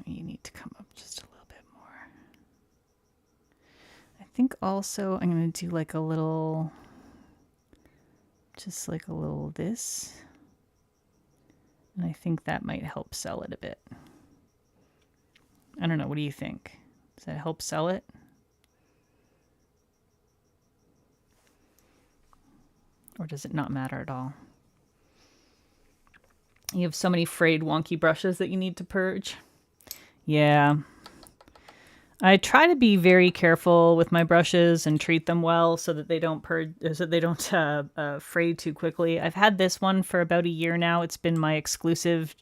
you need to come up just a little bit more. I think also I'm going to do like a little... just like a little this. And I think that might help sell it a bit. I don't know. What do you think? Does that help sell it? Or does it not matter at all? You have so many frayed, wonky brushes that you need to purge. Yeah. I try to be very careful with my brushes and treat them well so that they don't purge, so that they don't fray too quickly. I've had this one for about a year now. It's been my exclusive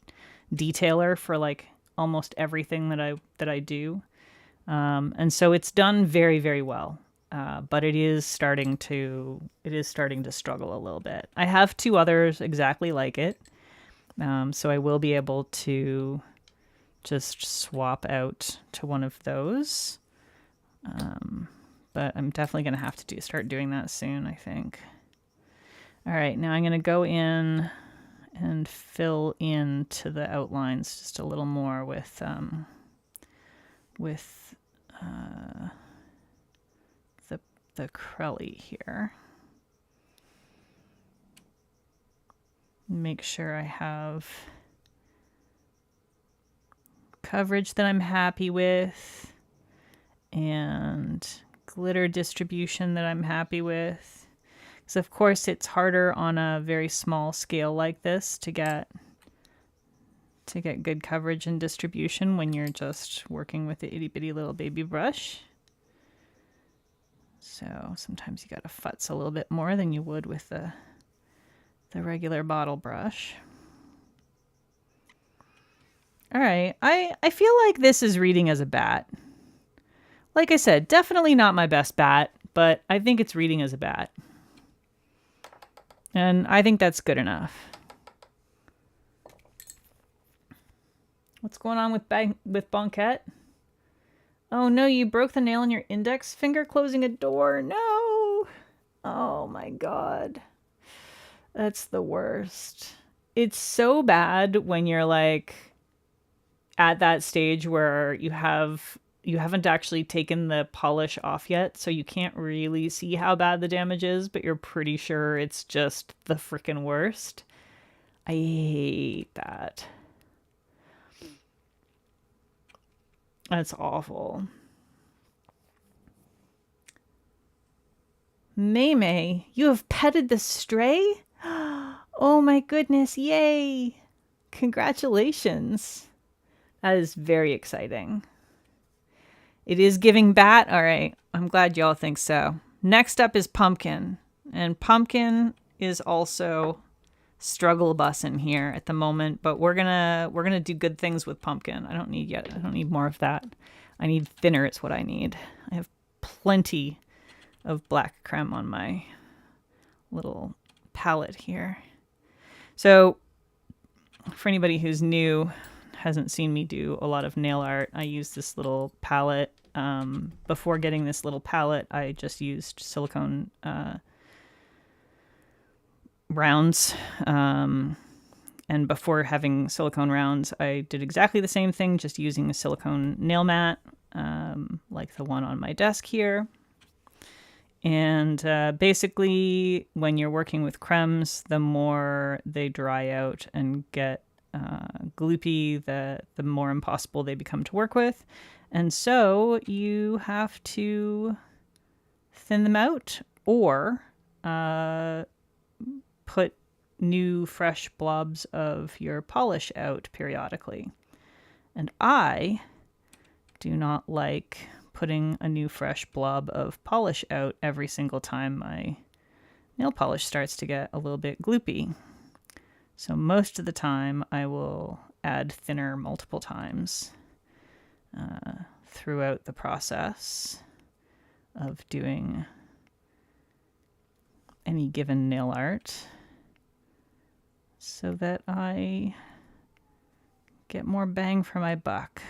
detailer for like almost everything that I do. And so it's done very, very well. But it is starting to struggle a little bit. I have two others exactly like it. So I will be able to just swap out to one of those. But I'm definitely going to have to start doing that soon, I think. All right, now I'm going to go in and fill into the outlines just a little more with the crelly here. Make sure I have coverage that I'm happy with and glitter distribution that I'm happy with. Because of course it's harder on a very small scale like this to get good coverage and distribution when you're just working with the itty bitty little baby brush. So sometimes you gotta futz a little bit more than you would with the regular bottle brush. All right, I feel like this is reading as a bat. Like I said, definitely not my best bat, but I think it's reading as a bat. And I think that's good enough. What's going on with Bonquette? Oh no, you broke the nail in your index finger closing a door. No! Oh my god. That's the worst. It's so bad when you're like at that stage where you haven't actually taken the polish off yet, so you can't really see how bad the damage is, but you're pretty sure it's just the freaking worst. I hate that. That's awful. May, you have petted the stray? Oh my goodness, yay! Congratulations. That is very exciting. It is giving bat? All right, I'm glad y'all think so. Next up is Pumpkin. And Pumpkin is also struggle bussin' here at the moment, but we're gonna do good things with Pumpkin. I don't need more of that. I need thinner is what I need. I have plenty of black creme on my little palette here. So for anybody who's new, hasn't seen me do a lot of nail art, I use this little palette. Before getting this little palette, I just used silicone rounds. And before having silicone rounds, I did exactly the same thing, just using a silicone nail mat, like the one on my desk here. And basically, when you're working with cremes, the more they dry out and get gloopy, the more impossible they become to work with. And so you have to thin them out or put new fresh blobs of your polish out periodically. And I do not like putting a new fresh blob of polish out every single time my nail polish starts to get a little bit gloopy. So most of the time I will add thinner multiple times throughout the process of doing any given nail art, so that I get more bang for my buck.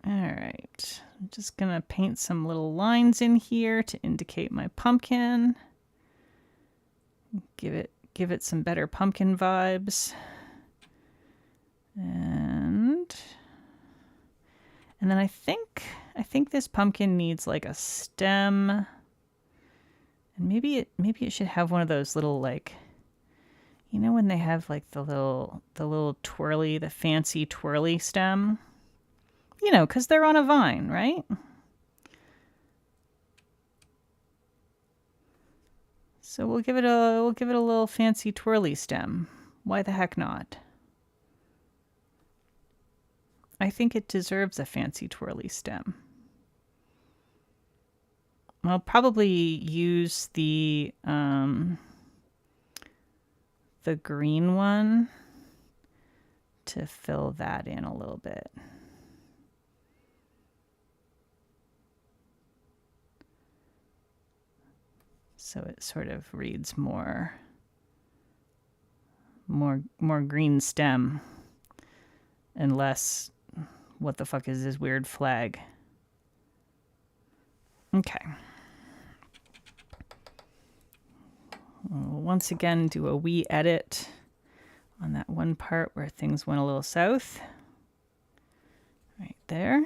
All right, I'm just gonna paint some little lines in here to indicate my pumpkin. Give it some better pumpkin vibes. And then I think this pumpkin needs like a stem. And maybe it should have one of those little, like, you know when they have like the little twirly, the fancy twirly stem? You know, because they're on a vine, right? So we'll give it a little fancy twirly stem. Why the heck not? I think it deserves a fancy twirly stem. I'll probably use the green one to fill that in a little bit. So it sort of reads more green stem and less, what the fuck is this weird flag? Okay. We'll once again do a wee edit on that one part where things went a little south. Right there.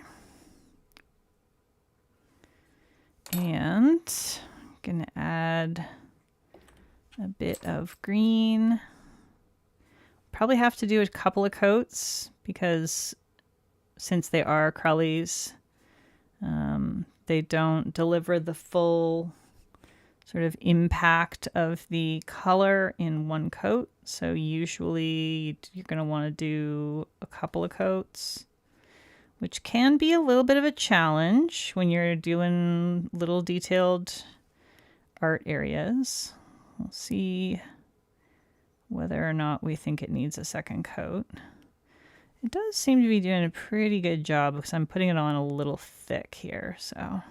And I'm gonna add a bit of green. Probably have to do a couple of coats because since they are crellies, they don't deliver the full sort of impact of the color in one coat. So usually you're going to want to do a couple of coats, which can be a little bit of a challenge when you're doing little detailed art areas. We'll see whether or not we think it needs a second coat. It does seem to be doing a pretty good job because I'm putting it on a little thick here, so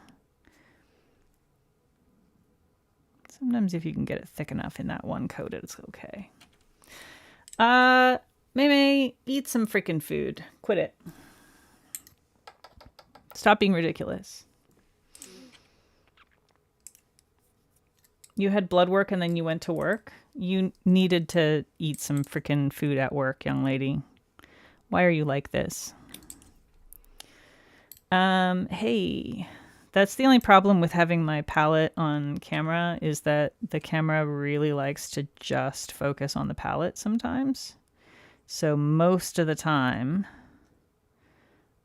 sometimes if you can get it thick enough in that one coat, it's okay. Meme, eat some freaking food. Quit it. Stop being ridiculous. You had blood work and then you went to work. You needed to eat some freaking food at work, young lady. Why are you like this? Hey, that's the only problem with having my palette on camera is that the camera really likes to just focus on the palette sometimes. So most of the time,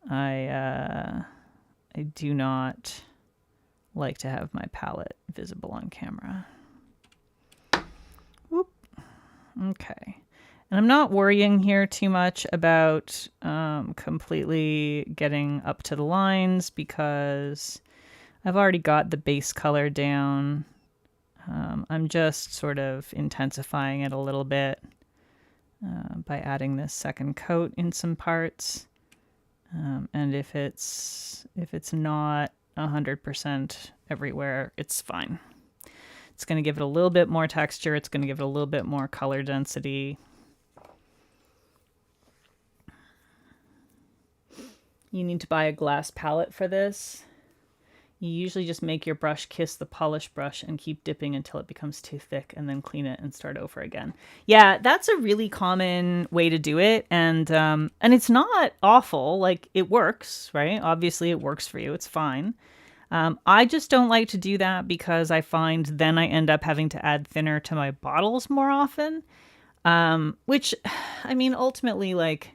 I do not like to have my palette visible on camera. Whoop. Okay. And I'm not worrying here too much about completely getting up to the lines because I've already got the base color down. I'm just sort of intensifying it a little bit by adding this second coat in some parts. And if it's not 100% everywhere, it's fine. It's going to give it a little bit more texture. It's going to give it a little bit more color density. You need to buy a glass palette for this. You usually just make your brush kiss the polish brush and keep dipping until it becomes too thick and then clean it and start over again. Yeah, that's a really common way to do it. And it's not awful. Like, it works, right? Obviously it works for you. It's fine. I just don't like to do that because I find then I end up having to add thinner to my bottles more often. Which, I mean, ultimately, like,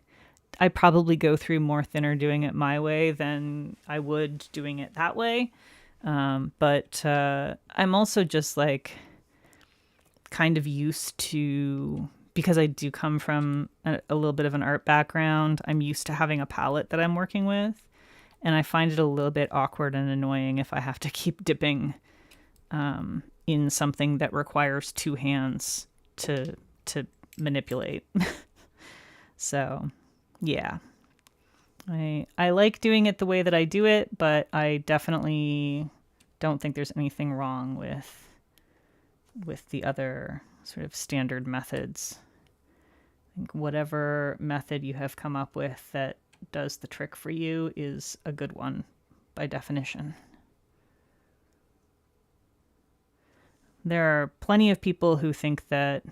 I probably go through more thinner doing it my way than I would doing it that way. But I'm also just like kind of used to, because I do come from a little bit of an art background, I'm used to having a palette that I'm working with. And I find it a little bit awkward and annoying if I have to keep dipping in something that requires two hands to manipulate. So... yeah, I like doing it the way that I do it, but I definitely don't think there's anything wrong with the other sort of standard methods. I think whatever method you have come up with that does the trick for you is a good one by definition. There are plenty of people who think that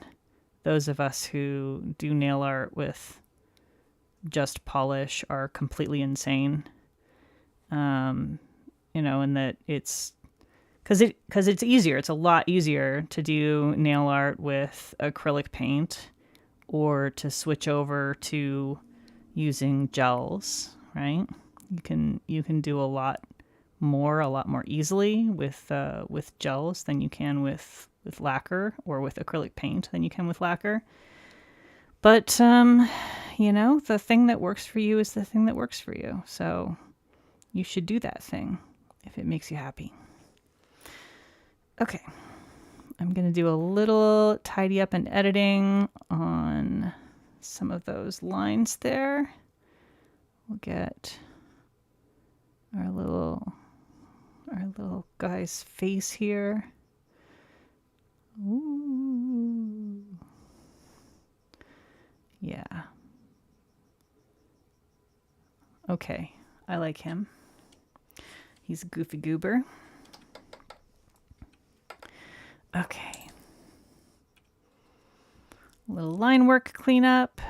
those of us who do nail art with just polish are completely insane. And that it's because it's easier. It's a lot easier to do nail art with acrylic paint or to switch over to using gels, right? You can do a lot more easily with gels than you can with lacquer, or with acrylic paint than you can with lacquer. But, the thing that works for you is the thing that works for you. So you should do that thing if it makes you happy. Okay. I'm going to do a little tidy up and editing on some of those lines there. We'll get our little guy's face here. Ooh. Yeah. Okay, I like him. He's a goofy goober. Okay. A little line work cleanup.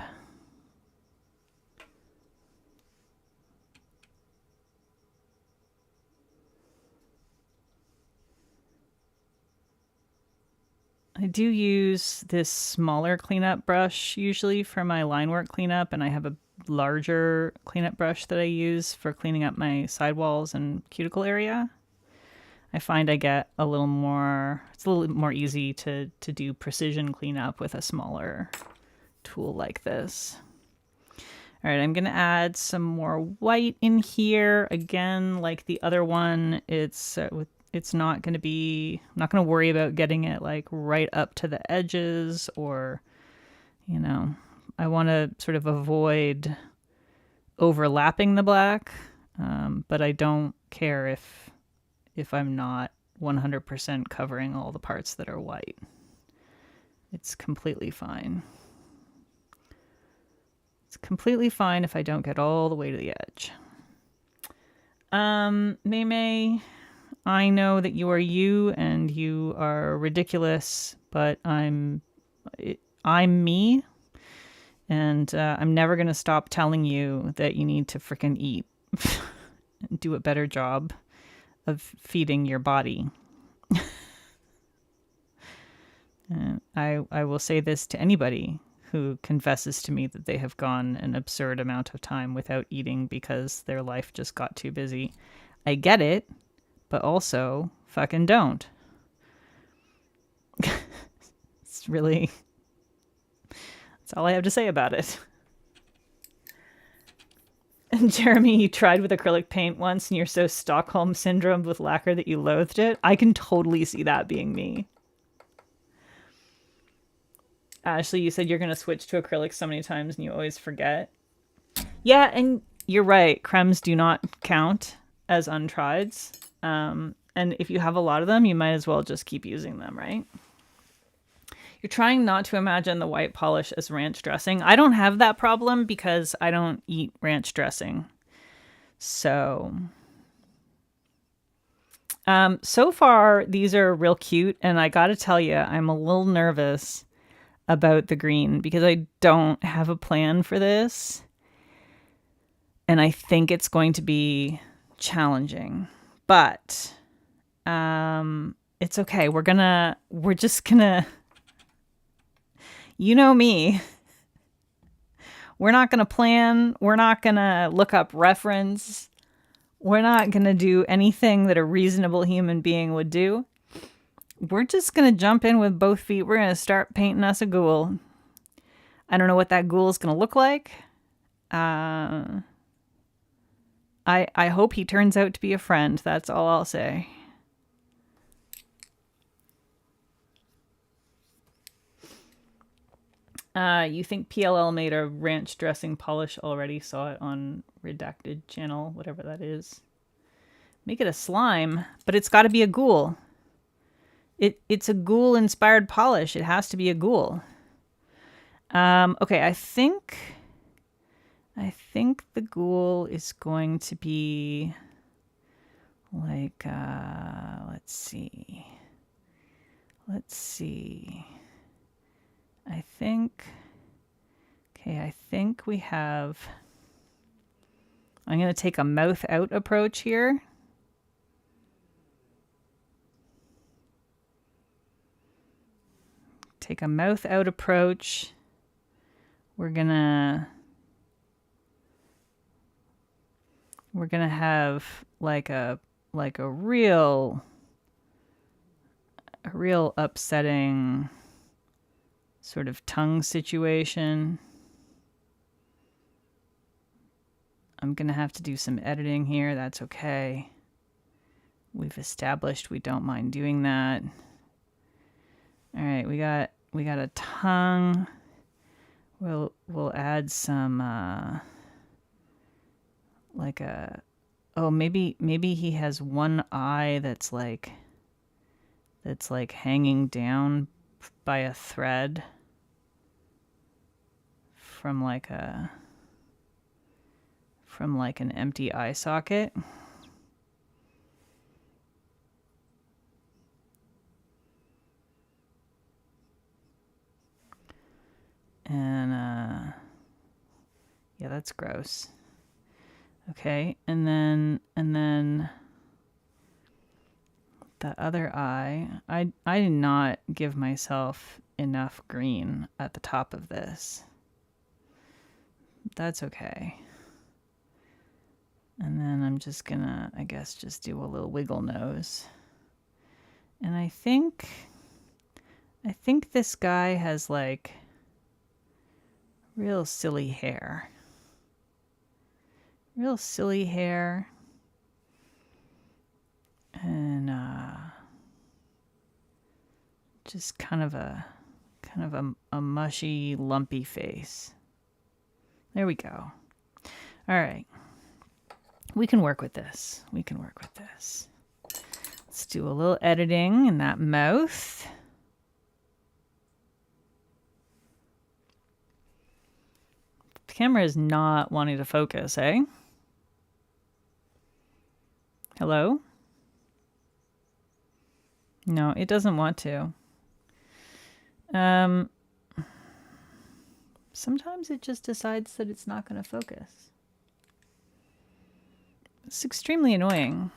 I do use this smaller cleanup brush usually for my line work cleanup, and I have a larger cleanup brush that I use for cleaning up my sidewalls and cuticle area. I find I get it's a little more easy to do precision cleanup with a smaller tool like this. All right, I'm going to add some more white in here. Again, like the other one, it's not going to I'm not going to worry about getting it like right up to the edges, or, I want to sort of avoid overlapping the black, but I don't care if I'm not 100% covering all the parts that are white. It's completely fine. It's completely fine if I don't get all the way to the edge. May, I know that you are you and you are ridiculous, but I'm me, and I'm never going to stop telling you that you need to frickin' eat and do a better job of feeding your body. I will say this to anybody who confesses to me that they have gone an absurd amount of time without eating because their life just got too busy. I get it, but also fucking don't. It's really... That's all I have to say about it. And Jeremy, you tried with acrylic paint once and you're so Stockholm syndromed with lacquer that you loathed it. I can totally see that being me. Ashley, you said you're going to switch to acrylic so many times and you always forget. Yeah, and you're right. Cremes do not count as untrieds. And And if you have a lot of them, you might as well just keep using them, right? You're trying not to imagine the white polish as ranch dressing. I don't have that problem because I don't eat ranch dressing. So, so far, these are real cute. And I gotta tell you, I'm a little nervous about the green because I don't have a plan for this. And I think it's going to be challenging. But it's okay. We're just gonna, you know me. We're not gonna plan. We're not gonna look up reference. We're not gonna do anything that a reasonable human being would do. We're just gonna jump in with both feet. We're gonna start painting us a ghoul. I don't know what that ghoul is gonna look like. I hope he turns out to be a friend. That's all I'll say. You think PLL made a ranch dressing polish already? Saw it on Redacted channel, whatever that is. Make it a slime, but it's got to be a ghoul. It's a ghoul inspired polish. It has to be a ghoul. Okay, I think the ghoul is going to be like let's see. I think we have, I'm going to take a mouth out approach here. Take a mouth out approach. We're going to have like a real upsetting sort of tongue situation. I'm going to have to do some editing here. That's okay. We've established we don't mind doing that. All right, we got a tongue. We'll add some like a, oh, maybe he has one eye that's like hanging down by a thread from like an empty eye socket. And yeah, that's gross. Okay, and then the other eye, I did not give myself enough green at the top of this. That's okay. And then I'm just gonna, I guess, just do a little wiggle nose. And I think this guy has like real silly hair. Real silly hair. And just kind of a mushy, lumpy face. There we go. All right. We can work with this. Let's do a little editing in that mouth. The camera is not wanting to focus, eh? Hello? No, it doesn't want to. Sometimes it just decides that it's not going to focus. It's extremely annoying.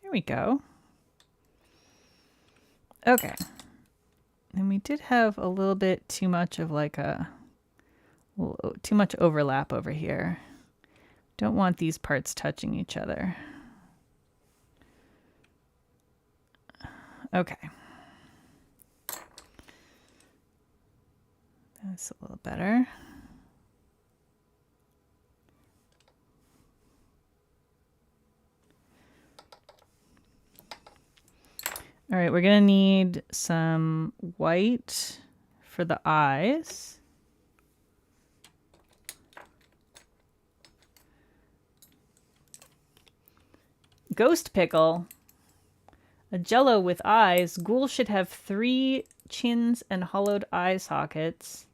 There we go. Okay. And we did have a little bit too much of like too much overlap over here. Don't want these parts touching each other. Okay. That's a little better. All right, we're going to need some white for the eyes. Ghost pickle. A jello with eyes. Ghoul should have 3 chins and hollowed eye sockets.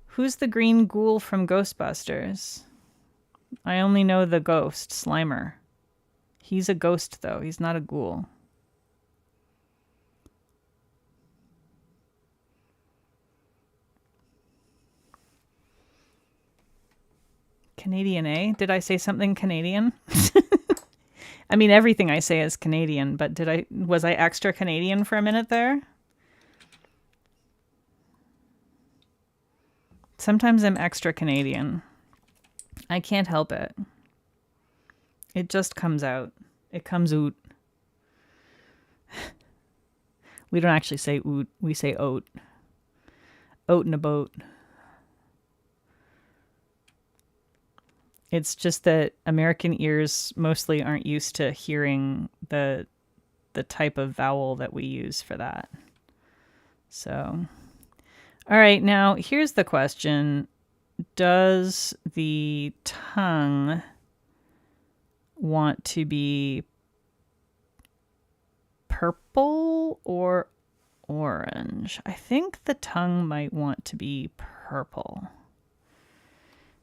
Who's the green ghoul from Ghostbusters? I only know the ghost, Slimer. He's a ghost, though. He's not a ghoul. Canadian, eh? Did I say something Canadian? I mean, everything I say is Canadian, but was I extra Canadian for a minute there? Sometimes I'm extra Canadian. I can't help it. It just comes out. It comes out. We don't actually say oot. We say oat. Oat in a boat. It's just that American ears mostly aren't used to hearing the type of vowel that we use for that. So, all right, now here's the question. Does the tongue want to be purple or orange? I think the tongue might want to be purple.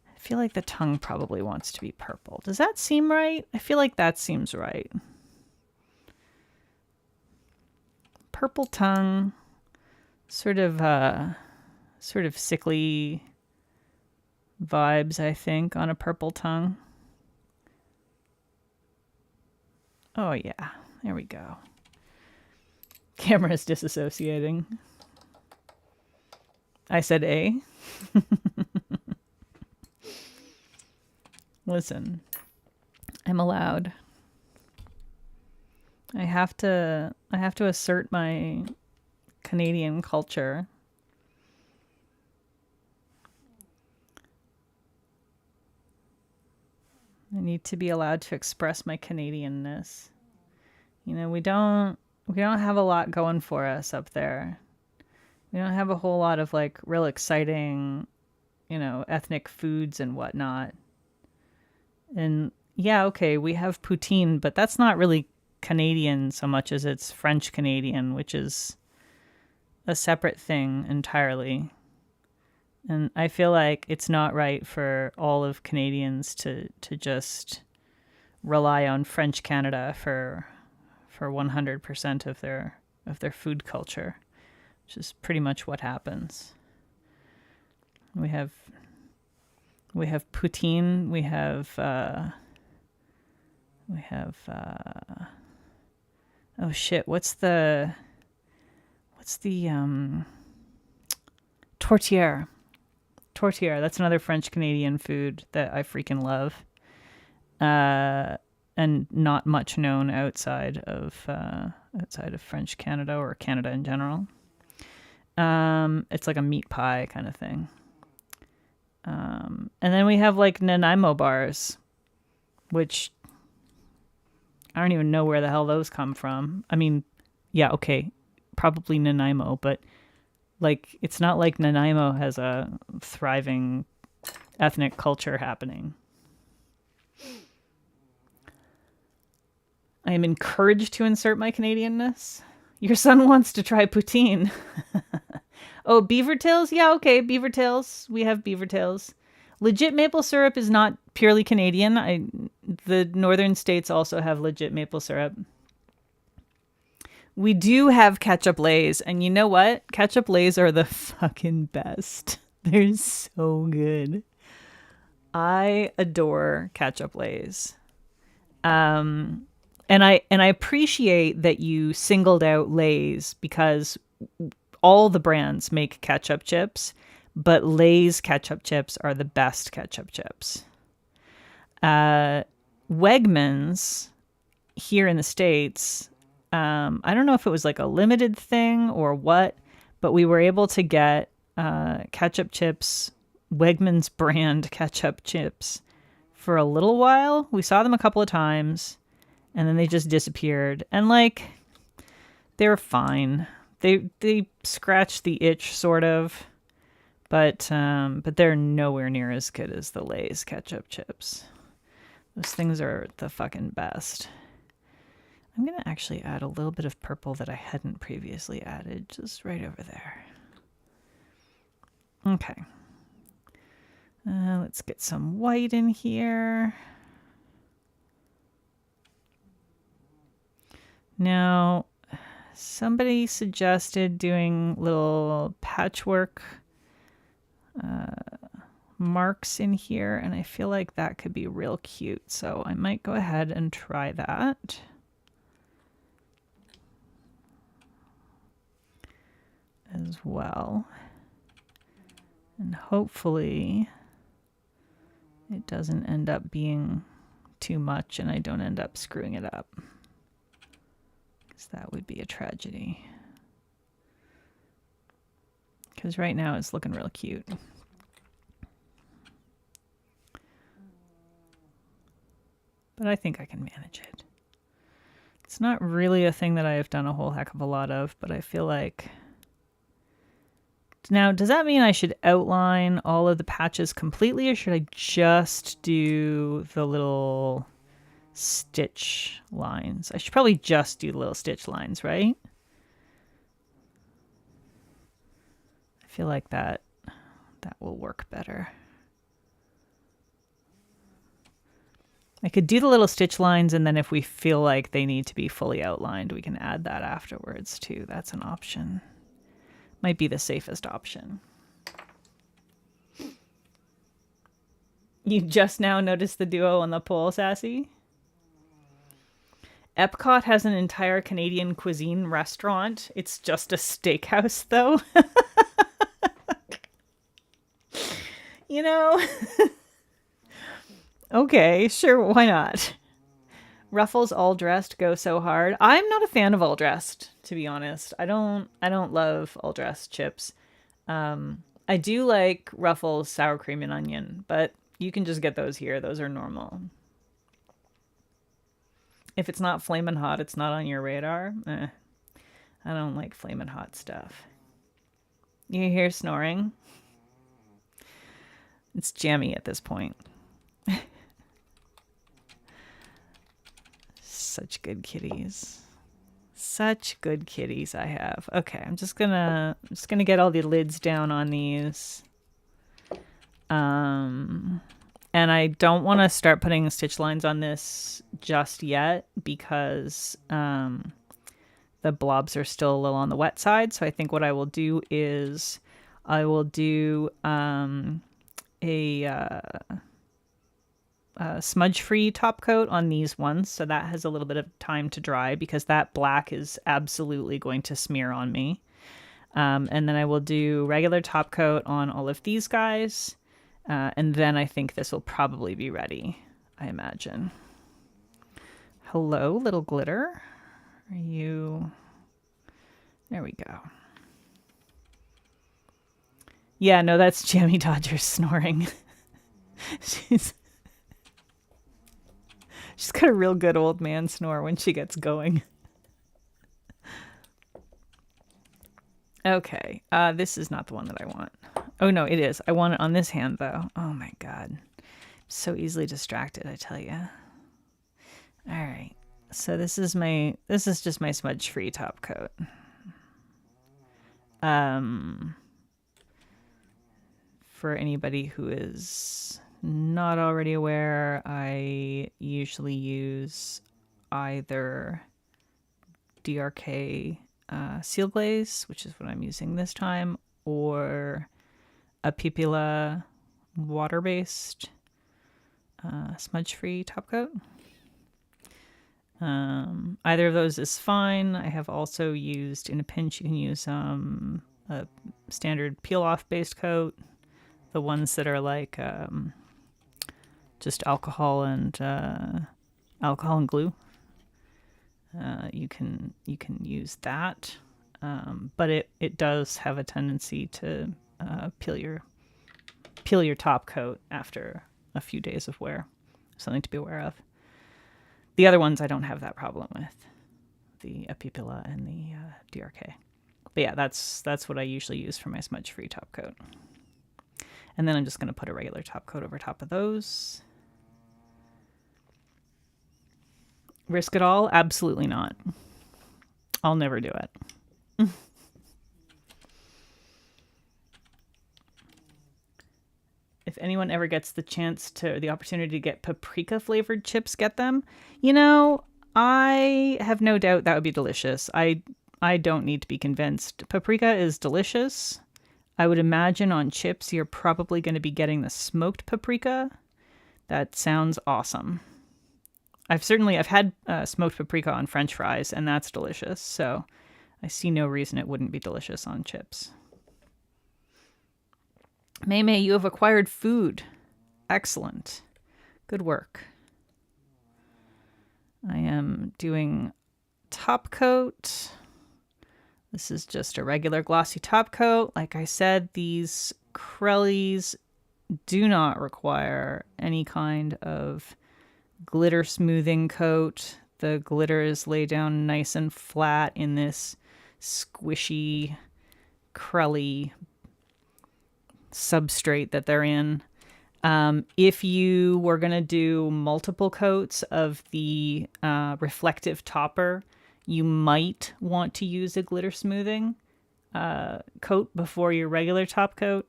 I feel like the tongue probably wants to be purple. Does that seem right? I feel like that seems right. Purple tongue, sort of sickly vibes, I think, on a purple tongue. Oh yeah, there we go. Camera's disassociating. I said A. Listen, I'm allowed. I have to assert my Canadian culture. I need to be allowed to express my Canadianness. You know, we don't have a lot going for us up there. We don't have a whole lot of like real exciting, ethnic foods and whatnot. And yeah, okay, we have poutine, but that's not really Canadian so much as it's French Canadian, which is a separate thing entirely. And I feel like it's not right for all of Canadians to just rely on French Canada for 100% of their food culture, which is pretty much what happens. We have poutine. We have oh shit! What's the tourtière? Tourtière. That's another French Canadian food that I freaking love, and not much known outside of French Canada or Canada in general. It's like a meat pie kind of thing. And then we have like Nanaimo bars, which I don't even know where the hell those come from. I mean, yeah, okay, probably Nanaimo, but like it's not like Nanaimo has a thriving ethnic culture happening. I am encouraged to insert my Canadianness. Your son wants to try poutine. Oh, beaver tails? Yeah, okay, beaver tails. We have beaver tails. Legit maple syrup is not purely Canadian. The northern states also have legit maple syrup. We do have ketchup lays, and you know what? Ketchup lays are the fucking best. They're so good. I adore ketchup lays. And I appreciate that you singled out Lay's because all the brands make ketchup chips, but Lay's ketchup chips are the best ketchup chips. Wegmans here in the States, I don't know if it was like a limited thing or what, but we were able to get ketchup chips, Wegmans brand ketchup chips, for a little while. We saw them a couple of times, and then they just disappeared. And like, they were fine. They scratched the itch, sort of, But they're nowhere near as good as the Lay's ketchup chips. Those things are the fucking best. I'm going to actually add a little bit of purple that I hadn't previously added, just right over there. Okay. Let's get some white in here. Now, somebody suggested doing little patchwork marks in here, and I feel like that could be real cute. So I might go ahead and try that. As well. And hopefully it doesn't end up being too much and I don't end up screwing it up. Because that would be a tragedy. Because right now it's looking real cute. But I think I can manage it. It's not really a thing that I have done a whole heck of a lot of, but I feel like... Now, does that mean I should outline all of the patches completely, or should I just do the little stitch lines? I should probably just do the little stitch lines, right? I feel like that will work better. I could do the little stitch lines, and then if we feel like they need to be fully outlined, we can add that afterwards too. That's an option. Might be the safest option. You just now noticed the duo on the pole, Sassy? Epcot has an entire Canadian cuisine restaurant. It's just a steakhouse, though. You know? Okay, sure, why not? Ruffles all dressed go so hard. I'm not a fan of all dressed, to be honest. I don't love all dressed chips. I do like Ruffles sour cream and onion, but you can just get those here. Those are normal. If it's not flamin' hot, it's not on your radar. I don't like flamin' hot stuff. You hear snoring? It's jammy at this point. Such good kitties. Such good kitties I have. Okay, I'm just gonna get all the lids down on these. And I don't want to start putting stitch lines on this just yet because the blobs are still a little on the wet side. So I think what I will do is I will do a smudge-free top coat on these ones, so that has a little bit of time to dry because that black is absolutely going to smear on me. And then I will do regular top coat on all of these guys, and then I think this will probably be ready, I imagine. Hello, little glitter. Are you... There we go. Yeah, no, that's Jammy Dodger snoring. She's got a real good old man snore when she gets going. Okay, this is not the one that I want. Oh no, it is. I want it on this hand though. Oh my god. I'm so easily distracted, I tell you. All right. So this is just my smudge-free top coat. For anybody who is not already aware, I usually use either DRK Seal Glaze, which is what I'm using this time, or a Pipila water-based smudge-free top coat. Either of those is fine. I have also used, in a pinch, you can use a standard peel-off based coat. The ones that are like just alcohol and glue. You can use that, but it does have a tendency to peel your top coat after a few days of wear. Something to be aware of. The other ones I don't have that problem with, the Apipila and the DRK. But yeah, that's what I usually use for my smudge-free top coat. And then I'm just going to put a regular top coat over top of those. Risk it all? Absolutely not. I'll never do it. If anyone ever gets the opportunity to get paprika flavored chips, get them. You know, I have no doubt that would be delicious. I don't need to be convinced. Paprika is delicious. I would imagine on chips you're probably going to be getting the smoked paprika. That sounds awesome. I've had smoked paprika on French fries, and that's delicious. So I see no reason it wouldn't be delicious on chips. May, you have acquired food. Excellent. Good work. I am doing top coat. This is just a regular glossy top coat. Like I said, these crellies do not require any kind of glitter smoothing coat. The glitter is laid down nice and flat in this squishy, crelly substrate that they're in. If you were going to do multiple coats of the reflective topper, you might want to use a glitter smoothing coat before your regular top coat.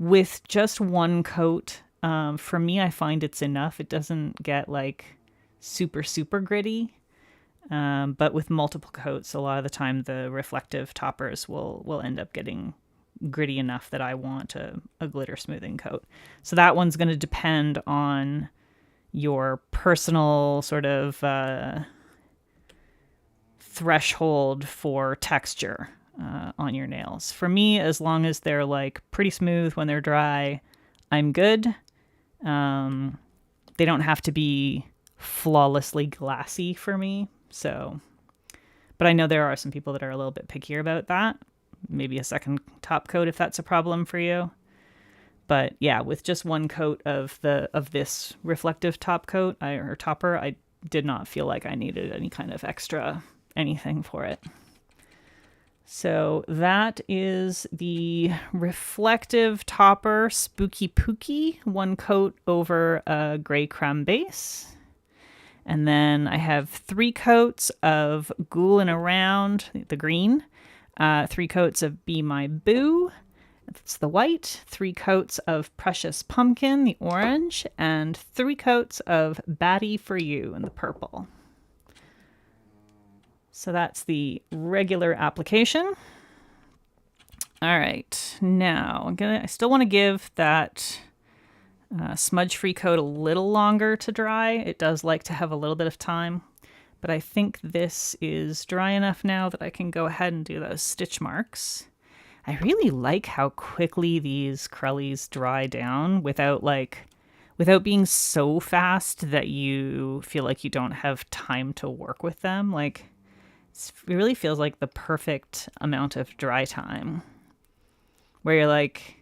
With just one coat, for me, I find it's enough. It doesn't get like super, super gritty. But with multiple coats, a lot of the time the reflective toppers will end up getting gritty enough that I want a glitter smoothing coat. So that one's going to depend on your personal sort of threshold for texture on your nails. For me, as long as they're like pretty smooth when they're dry, I'm good. They don't have to be flawlessly glassy for me. So, but I know there are some people that are a little bit pickier about that. Maybe a second top coat if that's a problem for you. But yeah, with just one coat of this reflective top coat or topper, I did not feel like I needed any kind of extra anything for it. So that is the reflective topper Spooky Pookie, one coat over a gray creme base. And then I have 3 coats of Ghoulin Around, the green, 3 coats of Be My Boo, that's the white, 3 coats of Precious Pumpkin, the orange, and 3 coats of Batty For You in the purple. So that's the regular application. All right, now I still want to give that smudge-free coat a little longer to dry. It does like to have a little bit of time, but I think this is dry enough now that I can go ahead and do those stitch marks. I really like how quickly these crellies dry down without being so fast that you feel like you don't have time to work with them. Like, it really feels like the perfect amount of dry time where you're like,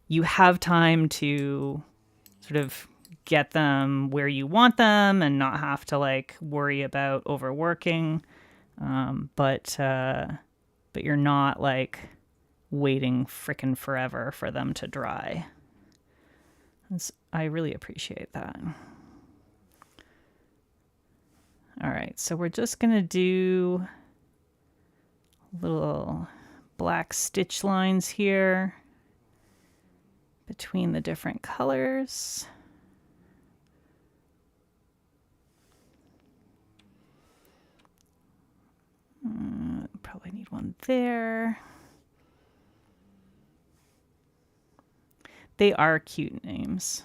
you have time to sort of get them where you want them and not have to like worry about overworking. But you're not like waiting frickin' forever for them to dry. I really appreciate that. All right, so we're just gonna do little black stitch lines here between the different colors. Probably need one there. They are cute names.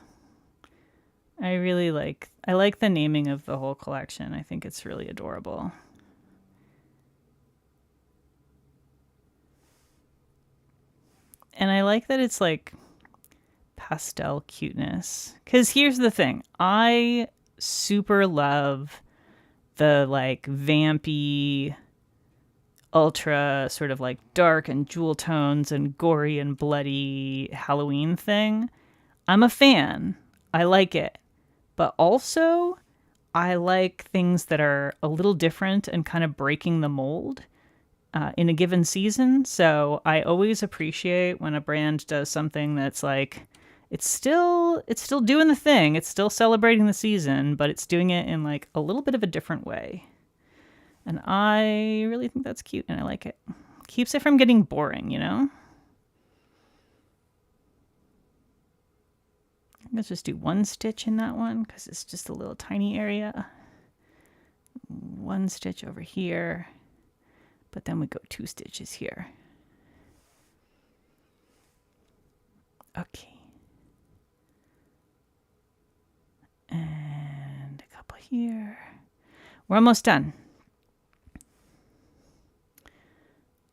I like the naming of the whole collection. I think it's really adorable. And I like that it's like pastel cuteness. Because here's the thing. I super love the like vampy, ultra sort of like dark and jewel tones and gory and bloody Halloween thing. I'm a fan. I like it. But also, I like things that are a little different and kind of breaking the mold. in a given season. So I always appreciate when a brand does something that's like, it's still doing the thing. It's still celebrating the season, but it's doing it in like a little bit of a different way. And I really think that's cute and I like it. Keeps it from getting boring, you know? Let's just do one stitch in that one because it's just a little tiny area. One stitch over here, but then we go 2 stitches here. Okay. And a couple here. We're almost done.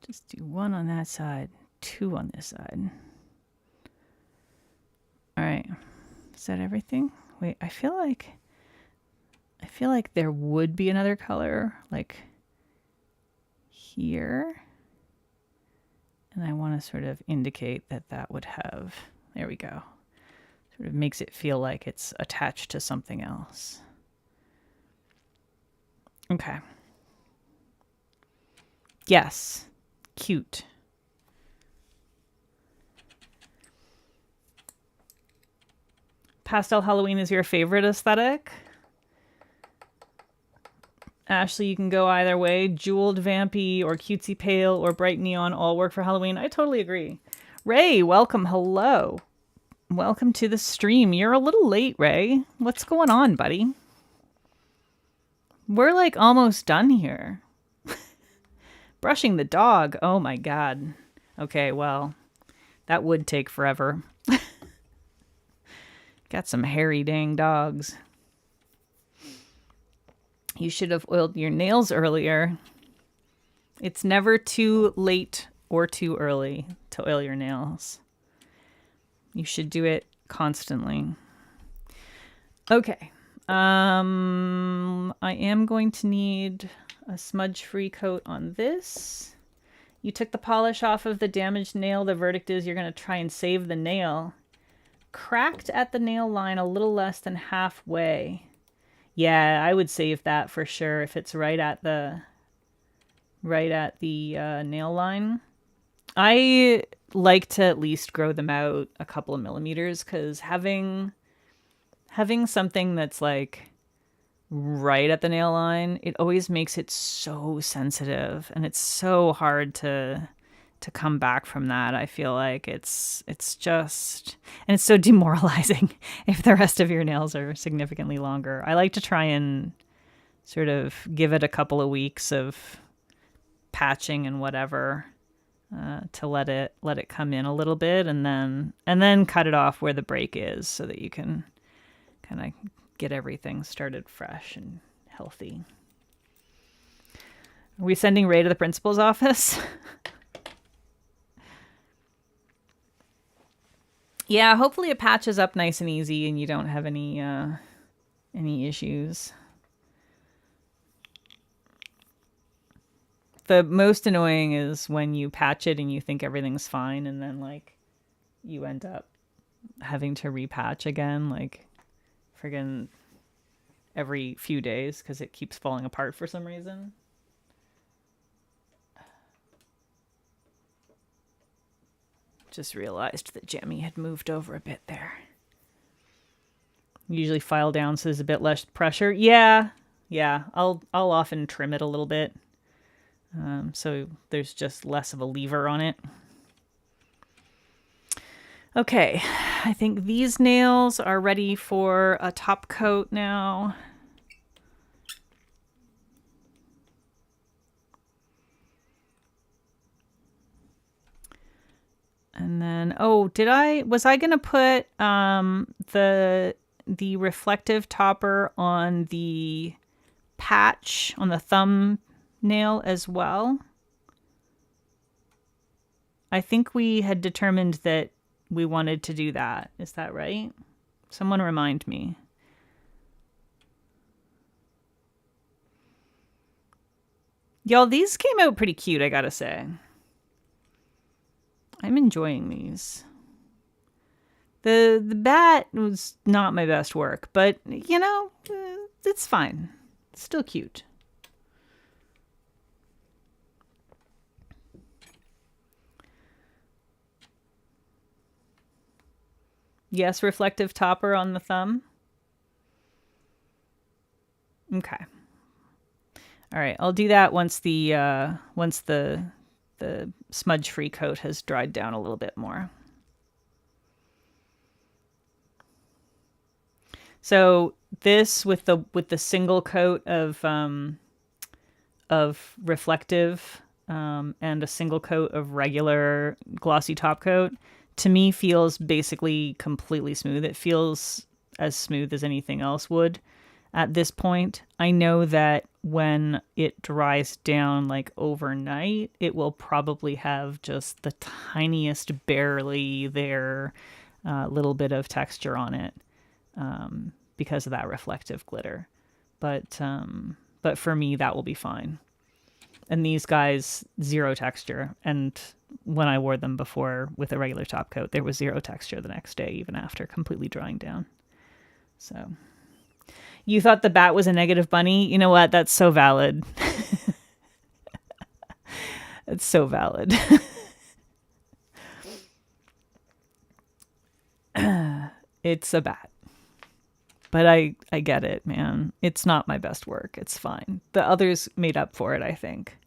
Just do 1 on that side, 2 on this side. All right. Is that everything? Wait, I feel like there would be another color like here. And I want to sort of indicate that that would have, there we go. Sort of makes it feel like it's attached to something else. Okay. Yes. Cute. Pastel Halloween is your favorite aesthetic? Ashley, you can go either way. Jeweled vampy or cutesy pale or bright neon all work for Halloween. I totally agree. Ray, welcome. Hello. Welcome to the stream. You're a little late, Ray. What's going on, buddy? We're like almost done here. Brushing the dog. Oh my God. Okay, well, that would take forever. Got some hairy dang dogs. You should have oiled your nails earlier. It's never too late or too early to oil your nails. You should do it constantly. Okay. I am going to need a smudge-free coat on this. You took the polish off of the damaged nail. The verdict is you're going to try and save the nail. Cracked at the nail line a little less than halfway. Yeah, I would save that for sure if it's right at the nail line. I like to at least grow them out a couple of millimeters because having something that's like right at the nail line, it always makes it so sensitive and it's so hard to come back from that. I feel like it's just, and it's so demoralizing if the rest of your nails are significantly longer. I like to try and sort of give it a couple of weeks of patching and whatever to let it come in a little bit and then cut it off where the break is so that you can kind of get everything started fresh and healthy. Are we sending Ray to the principal's office? Yeah, hopefully it patches up nice and easy and you don't have any issues. The most annoying is when you patch it and you think everything's fine and then like you end up having to repatch again like friggin' every few days because it keeps falling apart for some reason. Just realized that Jammy had moved over a bit there. Usually file down so there's a bit less pressure. Yeah. I'll often trim it a little bit. So there's just less of a lever on it. Okay, I think these nails are ready for a top coat now. And then, was I going to put the reflective topper on the patch on the thumbnail as well? I think we had determined that we wanted to do that. Is that right? Someone remind me. Y'all, these came out pretty cute, I gotta say. I'm enjoying these. The bat was not my best work, but, you know, it's fine. It's still cute. Yes, reflective topper on the thumb. Okay. All right, I'll do that once the smudge-free coat has dried down a little bit more. So this with the single coat of reflective and a single coat of regular glossy top coat, to me feels basically completely smooth. It feels as smooth as anything else would at this point. I know that when it dries down like overnight, it will probably have just the tiniest, barely there little bit of texture on it because of that reflective glitter. But for me, that will be fine. And these guys, zero texture. And when I wore them before with a regular top coat, there was zero texture the next day, even after completely drying down. So you thought the bat was a negative bunny? You know what? That's so valid. It's so valid. It's a bat. But I get it, man. It's not my best work. It's fine. The others made up for it, I think.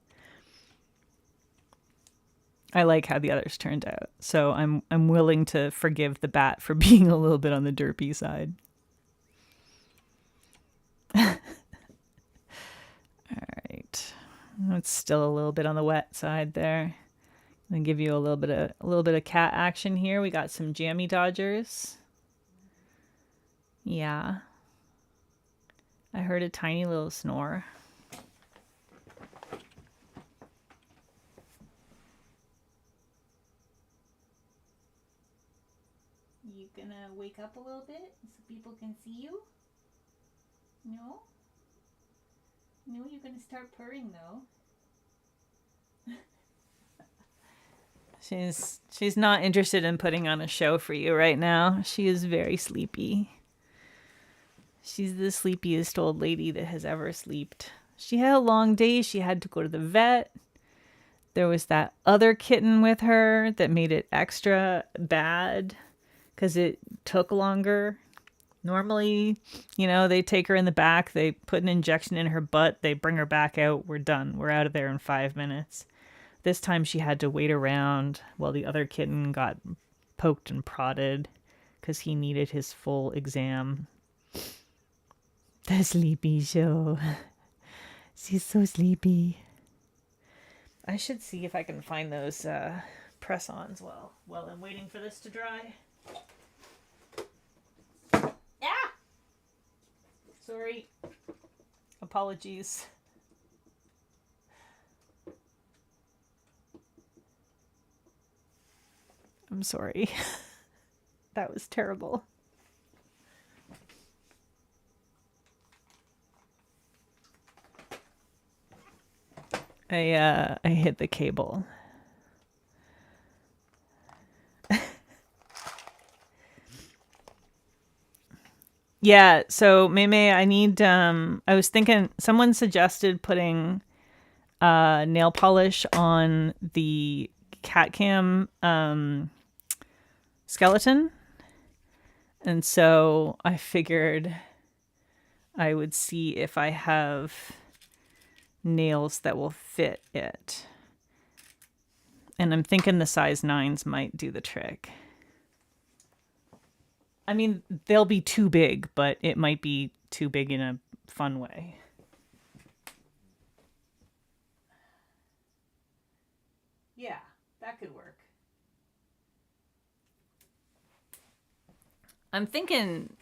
I like how the others turned out. So I'm willing to forgive the bat for being a little bit on the derpy side. All right. It's still a little bit on the wet side there. I'm gonna give you a little bit of cat action here. We got some jammy dodgers. Yeah. I heard a tiny little snore. You gonna wake up a little bit so people can see you? No? No, you're gonna start purring though. She's not interested in putting on a show for you right now. She is very sleepy. She's the sleepiest old lady that has ever slept. She had a long day. She had to go to the vet. There was that other kitten with her that made it extra bad because it took longer. Normally, they take her in the back, they put an injection in her butt, they bring her back out, we're done. We're out of there in 5 minutes. This time she had to wait around while the other kitten got poked and prodded because he needed his full exam. The sleepy show. She's so sleepy. I should see if I can find those press-ons while I'm waiting for this to dry. Yeah! Sorry. Apologies. I'm sorry. That was terrible. I hit the cable. Yeah, so Mei, I need I was thinking someone suggested putting nail polish on the cat cam skeleton. And so I figured I would see if I have nails that will fit it. And I'm thinking the size 9s might do the trick. I mean, they'll be too big, but it might be too big in a fun way. Yeah, that could work. I'm thinking,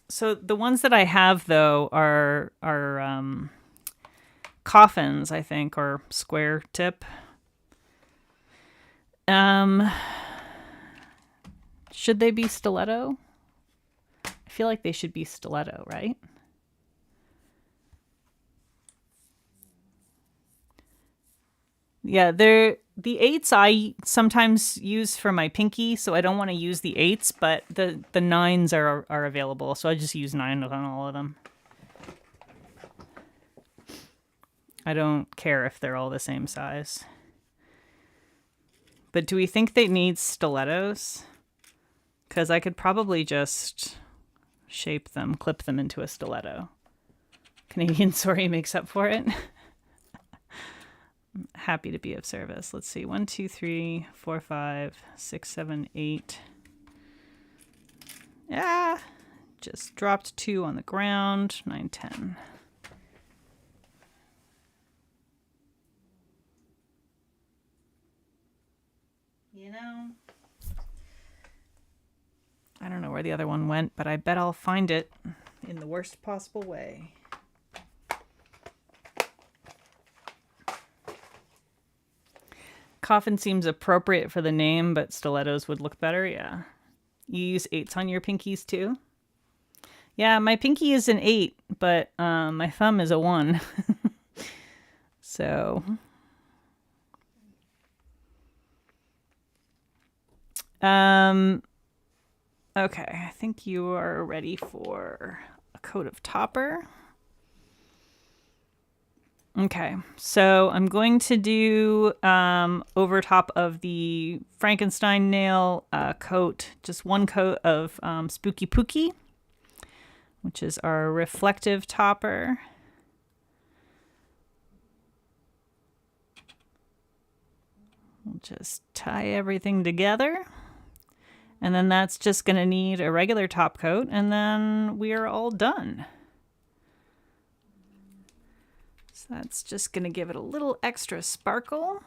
so the ones that I have though are coffins, I think, or square tip. Should they be stiletto? I feel like they should be stiletto, right? Yeah, they're the 8s I sometimes use for my pinky, so I don't want to use the 8s, but the 9s are available, so I just use 9 on all of them. I don't care if they're all the same size. But do we think they need stilettos? because I could probably just shape them, clip them into a stiletto. Canadian Sorry makes up for it. I'm happy to be of service. Let's see. 1, 2, 3, 4, 5, 6, 7, 8. Yeah. Just dropped 2 on the ground. 9, 10. You know, I don't know where the other one went, but I bet I'll find it in the worst possible way. Coffin seems appropriate for the name, but stilettos would look better, yeah. You use 8s on your pinkies too? Yeah, my pinky is an 8, but my thumb is a 1. So... okay, I think you are ready for a coat of topper. Okay, so I'm going to do over top of the Frankenstein nail coat, just 1 coat of Spooky Pookie, which is our reflective topper. We'll just tie everything together. And then that's just going to need a regular top coat, and then we are all done. So that's just going to give it a little extra sparkle.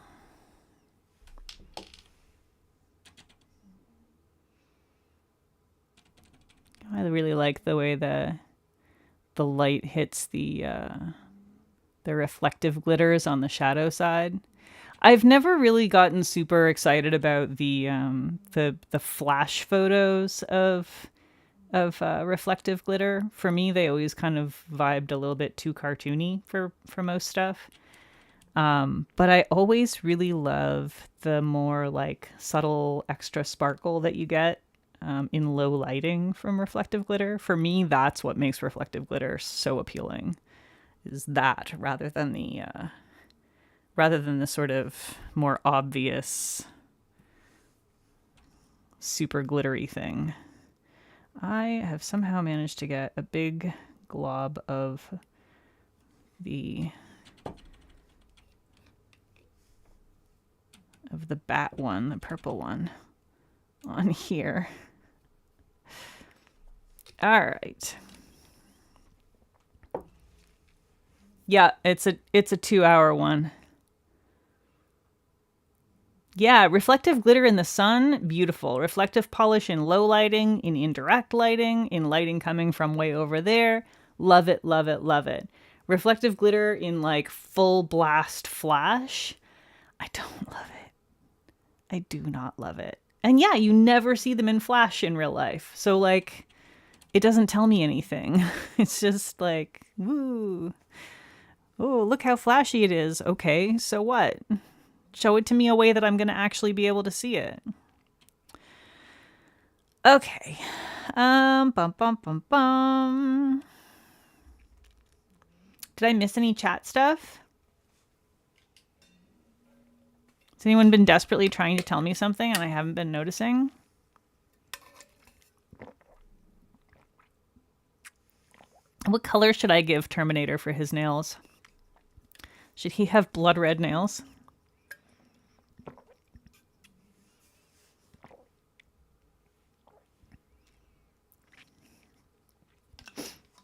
I really like the way the light hits the reflective glitters on the shadow side. I've never really gotten super excited about the flash photos of reflective glitter. For me, they always kind of vibed a little bit too cartoony for most stuff. But I always really love the more like subtle extra sparkle that you get in low lighting from reflective glitter. For me, that's what makes reflective glitter so appealing, is that rather than the sort of more obvious super glittery thing. I have somehow managed to get a big glob of the bat one, the purple one, on here. All right. Yeah, it's a 2-hour one. Yeah, reflective glitter in the sun, beautiful. Reflective polish in low lighting, in indirect lighting, in lighting coming from way over there. Love it, love it, love it. Reflective glitter in like full blast flash. I don't love it. I do not love it. And yeah, you never see them in flash in real life. So like, it doesn't tell me anything. It's just like, woo. Oh, look how flashy it is. Okay, so what? Show it to me a way that I'm going to actually be able to see it. Okay. Bum, bum, bum, bum. Did I miss any chat stuff? Has anyone been desperately trying to tell me something and I haven't been noticing? What color should I give Terminator for his nails? Should he have blood red nails?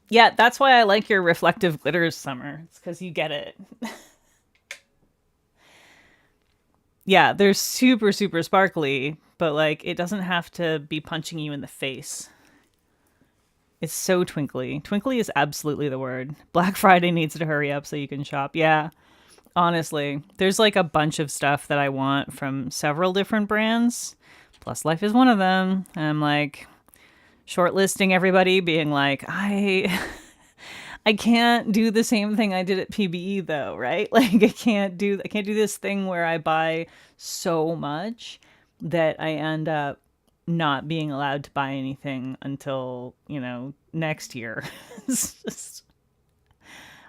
Yeah, that's why I like your reflective glitters, Summer. It's because you get it. Yeah, they're super, super sparkly, but like it doesn't have to be punching you in the face. It's so twinkly. Twinkly is absolutely the word. Black Friday needs to hurry up so you can shop. Yeah, honestly, there's like a bunch of stuff that I want from several different brands. Plus Life is one of them. And I'm like shortlisting everybody, being like, I can't do the same thing I did at PBE though, right? Like I can't do this thing where I buy so much that I end up not being allowed to buy anything until, next year. It's just,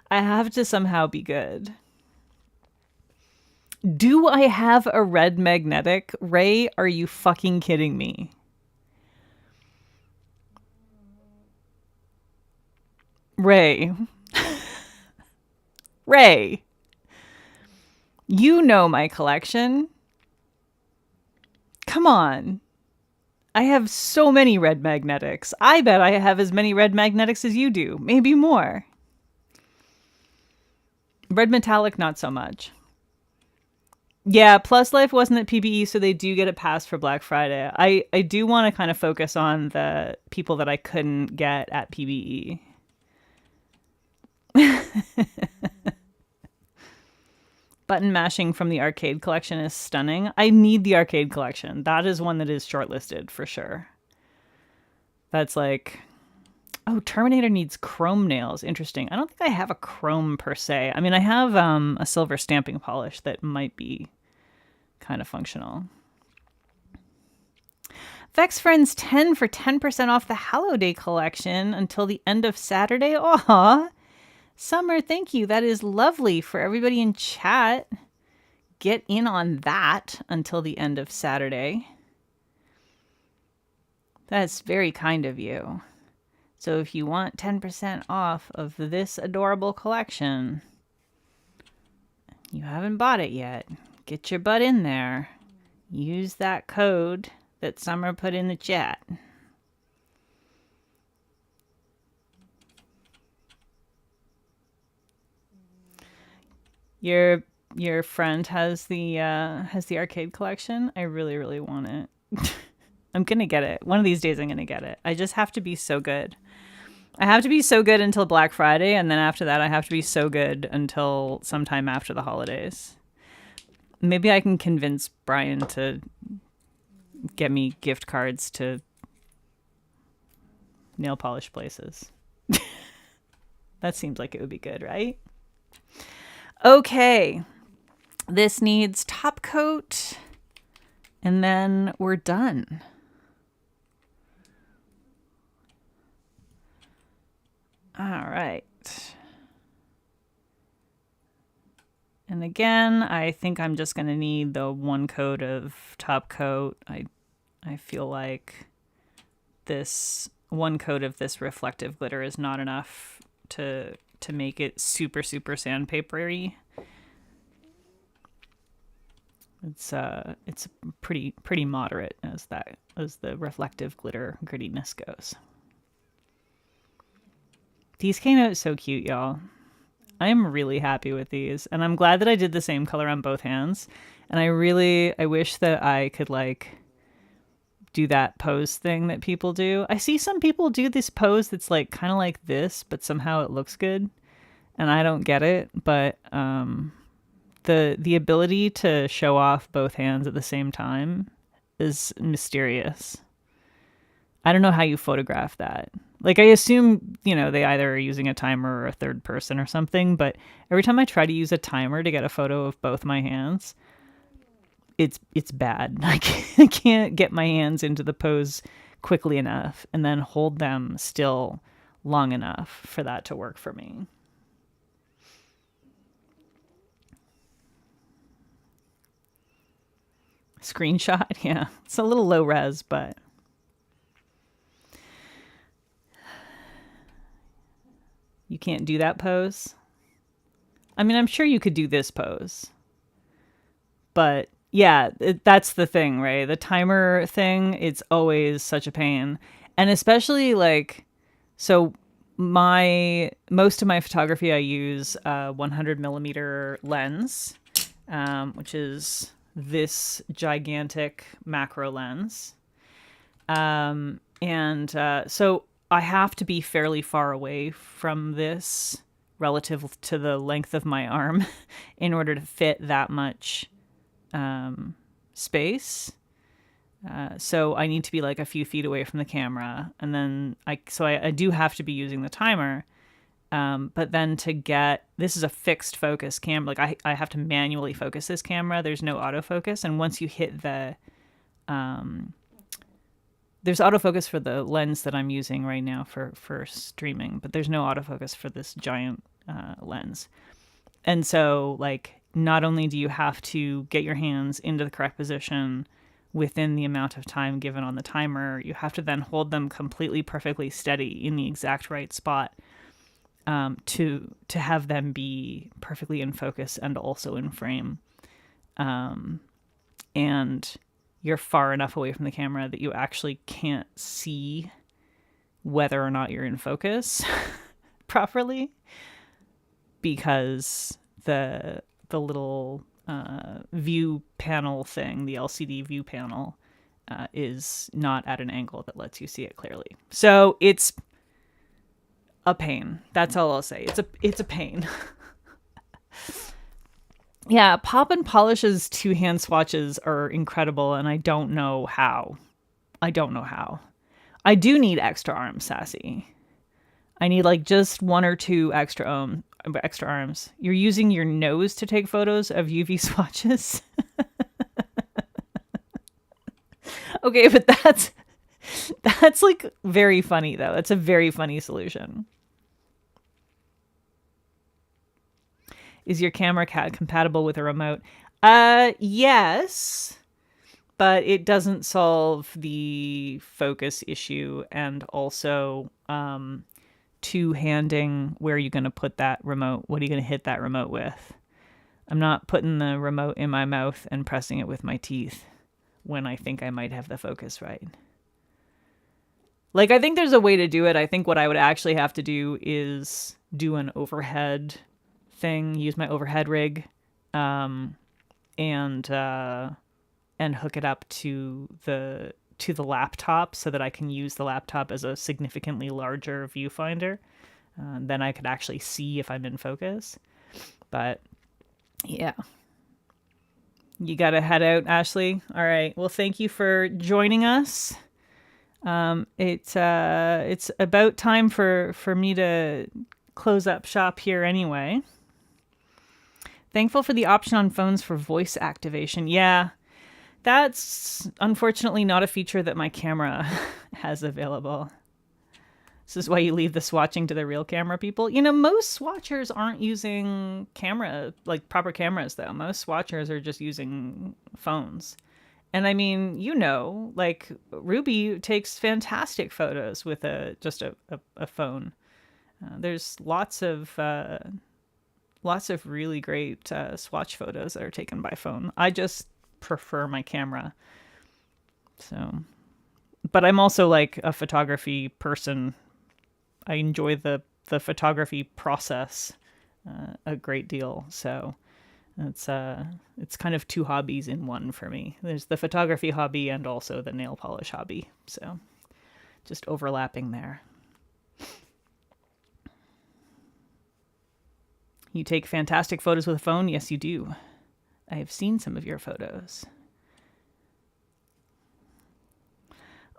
I have to somehow be good. Do I have a red magnetic? Ray, are you fucking kidding me? Ray. Ray. You know my collection. Come on. I have so many red magnetics. I bet I have as many red magnetics as you do. Maybe more. Red metallic, not so much. Yeah, Plus Life wasn't at PBE, so they do get it passed for Black Friday. I do want to kind of focus on the people that I couldn't get at PBE. Button mashing from the arcade collection is stunning. I need the arcade collection. That is one that is shortlisted for sure. That's like, oh, Terminator needs chrome nails. Interesting. I don't think I have a chrome per se. I mean, I have a silver stamping polish that might be kind of functional. Vex Friends 10 for 10% off the Hallowday collection until the end of Saturday. Aw. Summer, thank you. That is lovely for everybody in chat. Get in on that until the end of Saturday. That's very kind of you. So if you want 10% off of this adorable collection, you haven't bought it yet, get your butt in there. Use that code that Summer put in the chat. Your friend has the arcade collection. I really want it. I'm gonna get it. One of these days I'm gonna get it. I just have to be so good. I have to be so good until Black Friday, and then after that I have to be so good until sometime after the holidays. Maybe I can convince Brian to get me gift cards to nail polish places. That seems like it would be good, right? Okay. This needs top coat, and then we're done. All right. And again, I think I'm just going to need the one coat of top coat. I feel like this one coat of this reflective glitter is not enough to make it super sandpapery. It's pretty moderate as the reflective glitter grittiness goes. These came out so cute, y'all. I'm really happy with these, and I'm glad that I did the same color on both hands. And I wish that I could like do that pose thing that people do. I see some people do this pose that's like kind of like this, but somehow it looks good, and I don't get it. But the ability to show off both hands at the same time is mysterious. I don't know how you photograph that. Like, I assume, they either are using a timer or a third person or something, but every time I try to use a timer to get a photo of both my hands, it's bad. I can't get my hands into the pose quickly enough and then hold them still long enough for that to work for me. Screenshot? Yeah, it's a little low res, but... You can't do that pose? I mean, I'm sure you could do this pose. But yeah, that's the thing, right? The timer thing, it's always such a pain. And especially so most of my photography, I use a 100 millimeter lens, which is this gigantic macro lens. So I have to be fairly far away from this relative to the length of my arm in order to fit that much space. So I need to be like a few feet away from the camera. And then I do have to be using the timer. But then this is a fixed focus camera. Like I have to manually focus this camera. There's no autofocus. And once you hit there's autofocus for the lens that I'm using right now for streaming, but there's no autofocus for this giant lens. And so, not only do you have to get your hands into the correct position within the amount of time given on the timer, you have to then hold them completely perfectly steady in the exact right spot to have them be perfectly in focus and also in frame. And you're far enough away from the camera that you actually can't see whether or not you're in focus properly, because the little view panel thing, the LCD view panel, is not at an angle that lets you see it clearly. So it's a pain. That's all I'll say. It's a pain. Yeah, Pop and Polish's 2-hand swatches are incredible, and I don't know how. I do need extra arms, Sassy. I need like just 1 or 2 extra arms. You're using your nose to take photos of UV swatches? Okay, but that's like very funny though. That's a very funny solution. Is your camera compatible with a remote? Yes, but it doesn't solve the focus issue, and also two-handing where are you going to put that remote? What are you going to hit that remote with? I'm not putting the remote in my mouth and pressing it with my teeth when I think I might have the focus right. Like, I think there's a way to do it. I think what I would actually have to do is do an overhead thing, use my overhead rig, and hook it up to the laptop so that I can use the laptop as a significantly larger viewfinder. Then I could actually see if I'm in focus. But yeah, you gotta head out, Ashley. All right. Well, thank you for joining us. It's about time for me to close up shop here anyway. Thankful for the option on phones for voice activation. Yeah, that's unfortunately not a feature that my camera has available. This is why you leave the swatching to the real camera people. You know, most swatchers aren't using proper cameras though. Most swatchers are just using phones. And I mean, you know, like Ruby takes fantastic photos with just a phone. There's lots of really great swatch photos that are taken by phone. I just prefer my camera. So, but I'm also like a photography person. I enjoy the photography process a great deal. So it's kind of 2 hobbies in one for me. There's the photography hobby and also the nail polish hobby. So just overlapping there. You take fantastic photos with a phone? Yes, you do. I have seen some of your photos.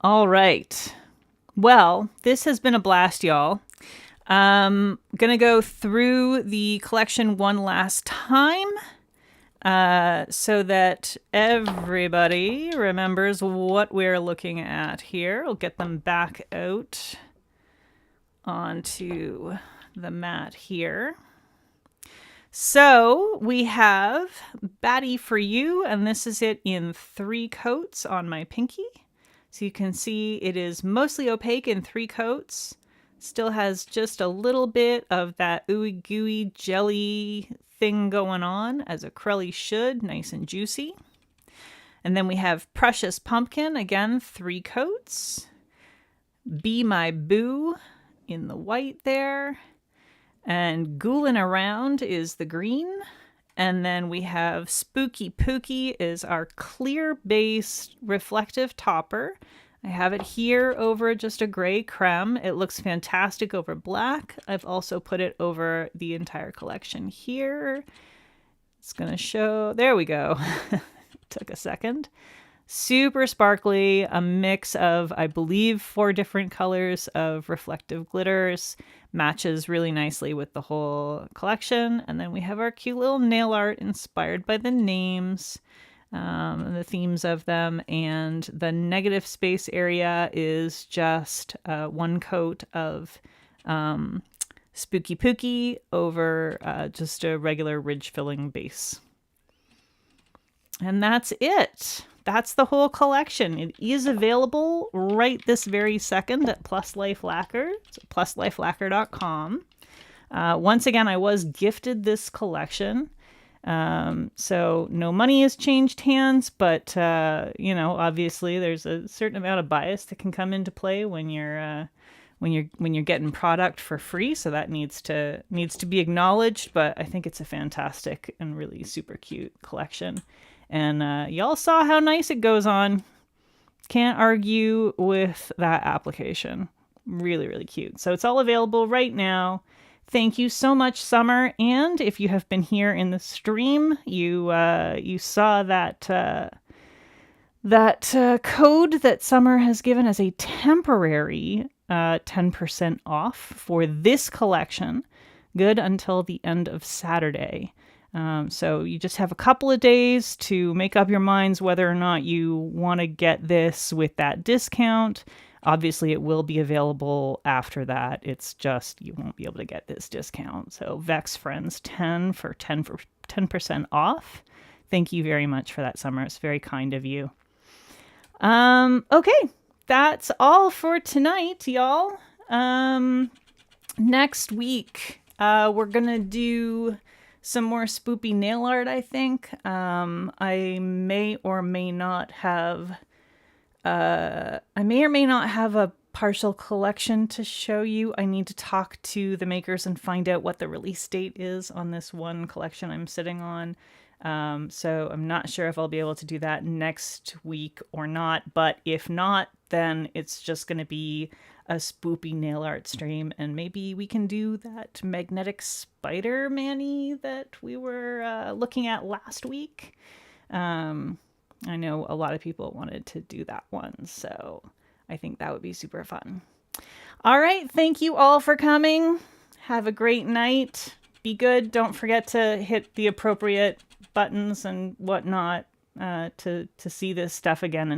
All right. Well, this has been a blast, y'all. Gonna go through the collection one last time so that everybody remembers what we're looking at here. I'll get them back out onto the mat here. So we have Batty For You, and this is it in 3 coats on my pinky. So you can see it is mostly opaque in 3 coats. Still has just a little bit of that ooey gooey jelly thing going on, as a crelly should, nice and juicy. And then we have Precious Pumpkin, again, 3 coats. Be My Boo in the white there. And Ghoulin Around is the green. And then we have Spooky Pookie is our clear base reflective topper. I have it here over just a gray creme. It looks fantastic over black. I've also put it over the entire collection here. It's going to show. There we go. Took a second. Super sparkly, a mix of, I believe, 4 different colors of reflective glitters. Matches really nicely with the whole collection. And then we have our cute little nail art inspired by the names, the themes of them. And the negative space area is just 1 coat of Spooky Pookie over just a regular ridge filling base. And that's it. That's the whole collection. It is available right this very second at Plus Life Lacquer. It's at pluslifelaquer.com. Once again, I was gifted this collection. So no money has changed hands, but, obviously there's a certain amount of bias that can come into play when you're getting product for free. So that needs to be acknowledged, but I think it's a fantastic and really super cute collection. And, y'all saw how nice it goes on. Can't argue with that application. Really, really cute. So it's all available right now. Thank you so much, Summer. And if you have been here in the stream, you saw that code that Summer has given as a temporary 10% off for this collection, good until the end of Saturday. So you just have a couple of days to make up your minds whether or not you want to get this with that discount. Obviously, it will be available after that. It's just you won't be able to get this discount. So Vex Friends 10 for 10% off. Thank you very much for that, Summer. It's very kind of you. Okay, that's all for tonight, y'all. Next week, we're gonna do some more spoopy nail art, I think. I may or may not have a partial collection to show you. I need to talk to the makers and find out what the release date is on this one collection I'm sitting on. So I'm not sure if I'll be able to do that next week or not, but if not, then it's just going to be a spoopy nail art stream, and maybe we can do that magnetic spider Manny that we were looking at last week. I know a lot of people wanted to do that one, so I think that would be super fun. All right, thank you all for coming. Have a great night. Be good. Don't forget to hit the appropriate buttons and whatnot to see this stuff again.